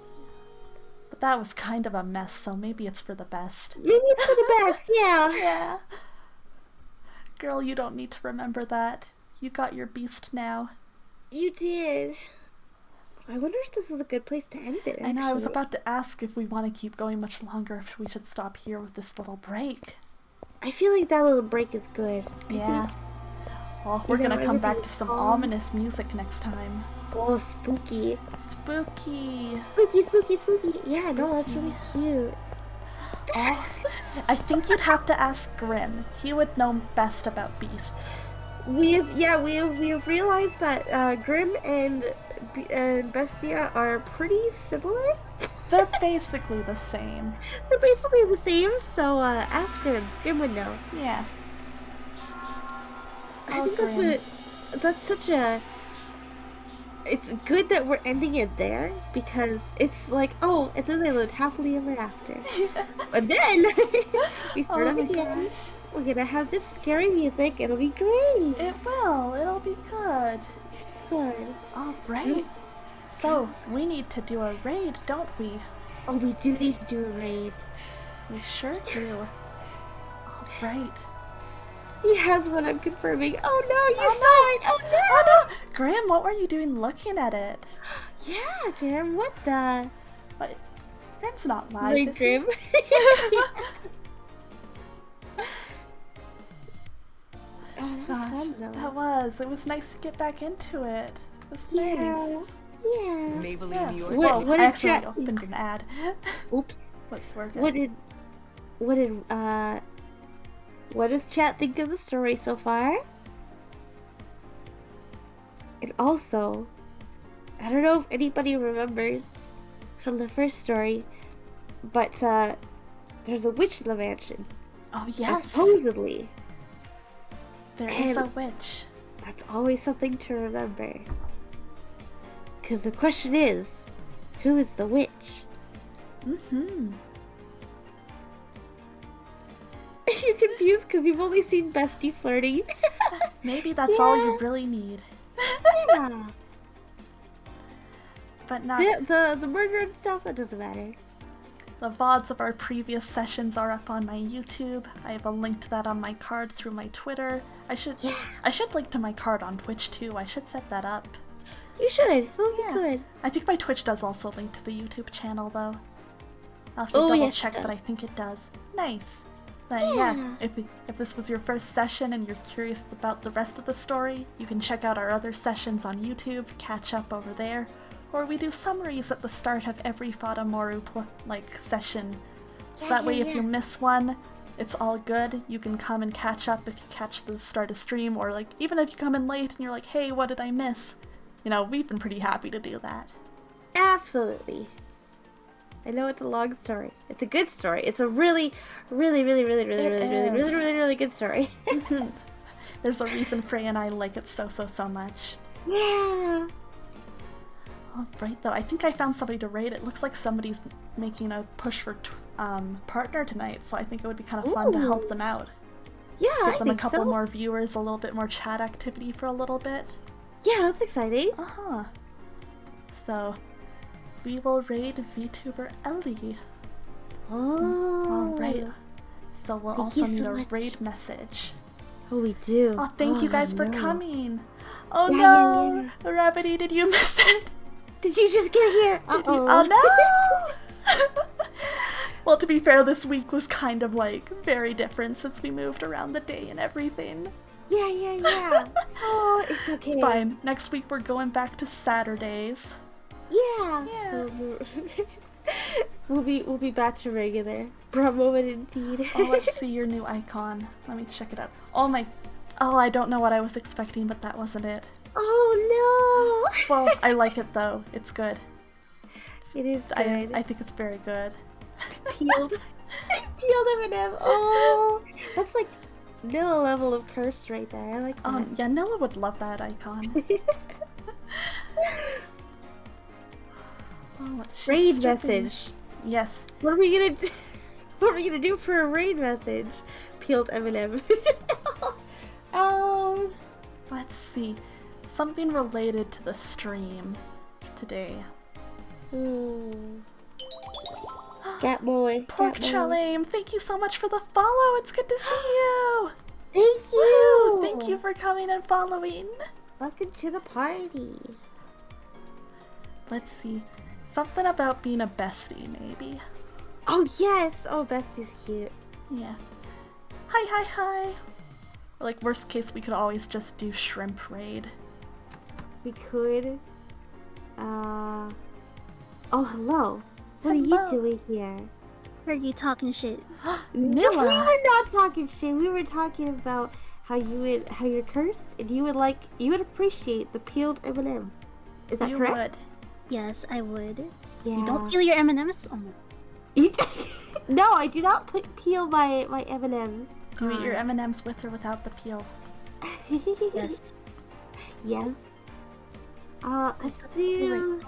But that was kind of a mess, so maybe it's for the best. Maybe it's for the best, yeah. Yeah. Girl, you don't need to remember that. You got your beast now. You did. I wonder if this is a good place to end it. I know, I was actually. about to ask if we want to keep going much longer, if we should stop here with this little break. I feel like that little break is good. Yeah. Well, we're You know, gonna come back to everything's some calm. ominous music next time. Oh, spooky. Spooky. Spooky, spooky, spooky. Yeah, no, that's really cute. Oh, I think you'd have to ask Grim. He would know best about beasts. We have realized that Grim and Bestia are pretty similar. They're basically the same. They're basically the same, so ask Grim. Grim would know. Yeah. I Oh, think Grim. that's such a... It's good that we're ending it there, because it's like, oh, and then they lived happily ever after. But then, we start Oh up my again. gosh. We're gonna have this scary music. It'll be great. It will. It'll be good. Good. All right. So, we need to do a raid, don't we? Oh, we do need to do a raid. We sure do. All right. He has one, I'm confirming. Oh no, you Oh, saw it! Oh no! Oh no! Graham, what were you doing looking at it? Yeah, Grim, what the? What? Graham's not live, Wait, is he? Grim. Oh, that was Gosh, fun though. that was. It was nice to get back into it. It was Yeah. nice. Yeah. Maybelline Yeah. New York. Whoa, What I did accidentally chat- opened an ad. Oops. Let's work it. What does chat think of the story so far? And also, I don't know if anybody remembers from the first story, but there's a witch in the mansion. Oh, yes. Supposedly. There is a And- witch. That's always something to remember. Because the question is, who is the witch? Mm-hmm. You're confused because you've only seen Bestie flirting. Maybe that's all you Yeah. really need. Yeah. But not... The murder and stuff, that doesn't matter. The VODs of our previous sessions are up on my YouTube. I have a link to that on my card through my Twitter. I should link to my card on Twitch too. I should set that up. You should. That would Yeah. be good. I think my Twitch does also link to the YouTube channel though. I'll have to Oh, double yes, it check, but I does. think it does. Nice. But yeah, Yeah. if this was your first session and you're curious about the rest of the story, you can check out our other sessions on YouTube, catch up over there, or we do summaries at the start of every Fadamoru session. So that way if you miss one, it's all good. You can come and catch up if you catch the start of stream, or like even if you come in late and you're like, hey, what did I miss? You know, we've been pretty happy to do that. Absolutely. I know it's a long story. It's a good story. It's a really, really, really, really, really, It really, really, really, is. really, really good story. There's a reason Freyja and I like it so much. Yeah. Alright though, I think I found somebody to raid. It looks like somebody's making a push for partner tonight, so I think it would be kind of fun to help Ooh. them out. Yeah, Give I them a think couple so. more viewers, a little bit more chat activity for a little bit. Yeah, that's exciting. Uh-huh. So, we will raid VTuber Ellie. Oh. Alright. So we'll Thank also you need so a much. raid message. Oh, we do. Oh, thank you guys for no. coming. Oh Yeah, no! yeah, Rabbity, did you miss it? Did you just get here? Did you- Uh-oh. Oh no! Well, to be fair, this week was kind of like very different since we moved around the day and everything. Yeah. Oh, it's okay. It's fine. Next week we're going back to Saturdays. Yeah. Yeah. So we'll be back to regular. Bruh moment indeed. Oh, let's see your new icon. Let me check it out. Oh, I don't know what I was expecting, but that wasn't it. Oh no. Well, I like it though. It's good. It is good. I think it's very good. Peeled M&M. Oh, that's like Nilla level of cursed right there. I like that. Yeah, Nilla would love that icon. Oh, she's Raid stripping. message. Yes. What are we gonna do? What are we gonna do for a raid message? Peeled M&M. Let's see. Something related to the stream today. Cat boy. Pork Chalame, thank you so much for the follow. It's good to see you. Thank you. Woo! Thank you for coming and following. Welcome to the party. Let's see. Something about being a bestie, maybe. Oh yes. Oh, bestie's cute. Yeah. Hi. Or like, worst case, we could always just do shrimp raid. We could. Oh, hello. What Hello. are you doing here? Heard you talking shit. No, we Nilla! were not talking shit. We were talking about how you're cursed and you would appreciate the peeled M&M. Is that You correct? would. Yes, I would. Yeah. You don't peel your M&Ms? Oh my. You no, I do not peel my M&Ms. Do you eat your M&Ms with or without the peel? Yes. Yes. Let's do.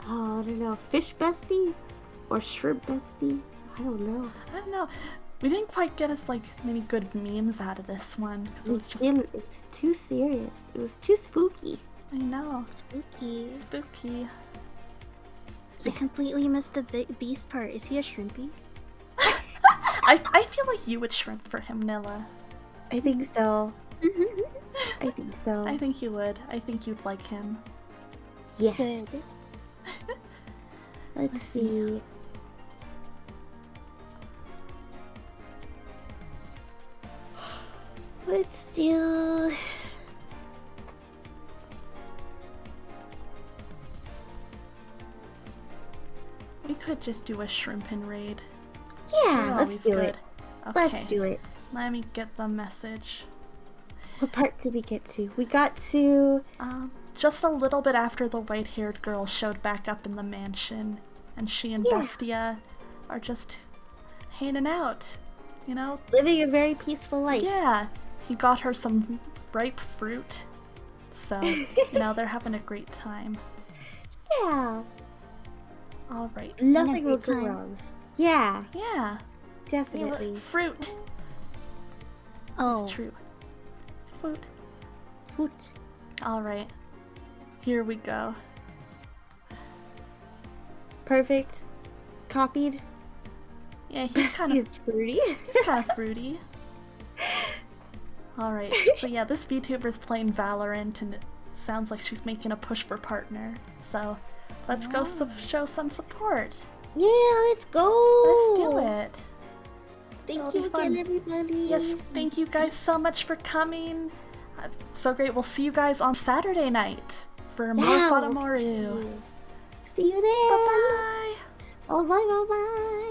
Oh, I don't know. Fish bestie or shrimp bestie? I don't know. I don't know. We didn't quite get as like many good memes out of this one because it was just. It was too serious. It was too spooky. I know. Spooky. Spooky. I completely missed the beast part. Is he a shrimpy? I feel like you would shrimp for him, Nilla. I think so. I think so. I think you would. I think you'd like him. Yes. Good. Let's see. Let's do. We could just do a shrimp and raid. Yeah, They're let's always do good. it. Okay. Let's do it. Let me get the message. What part did we get to? We got to. Just a little bit after the white-haired girl showed back up in the mansion, and she and Yeah. Bestia are just hanging out, you know? Living a very peaceful life. Yeah, he got her some ripe fruit, so, you know, they're having a great time. Yeah. Alright. Nothing will great go time. wrong. Yeah, Yeah, definitely. fruit. Oh. It's true. Fruit. Foot. Alright. Here we go. Perfect. Copied. Yeah, he's kind of He's fruity. fruity. Alright, so yeah, this VTuber's playing Valorant and it sounds like she's making a push for partner. So, let's go show some support. Yeah, let's go. Let's do it. Thank It'll you be again, fun. everybody. Yes, thank you guys so much for coming. So great. We'll see you guys on Saturday night for more Yeah, Fadamoru. See you there. Bye-bye. Oh, bye, bye, bye.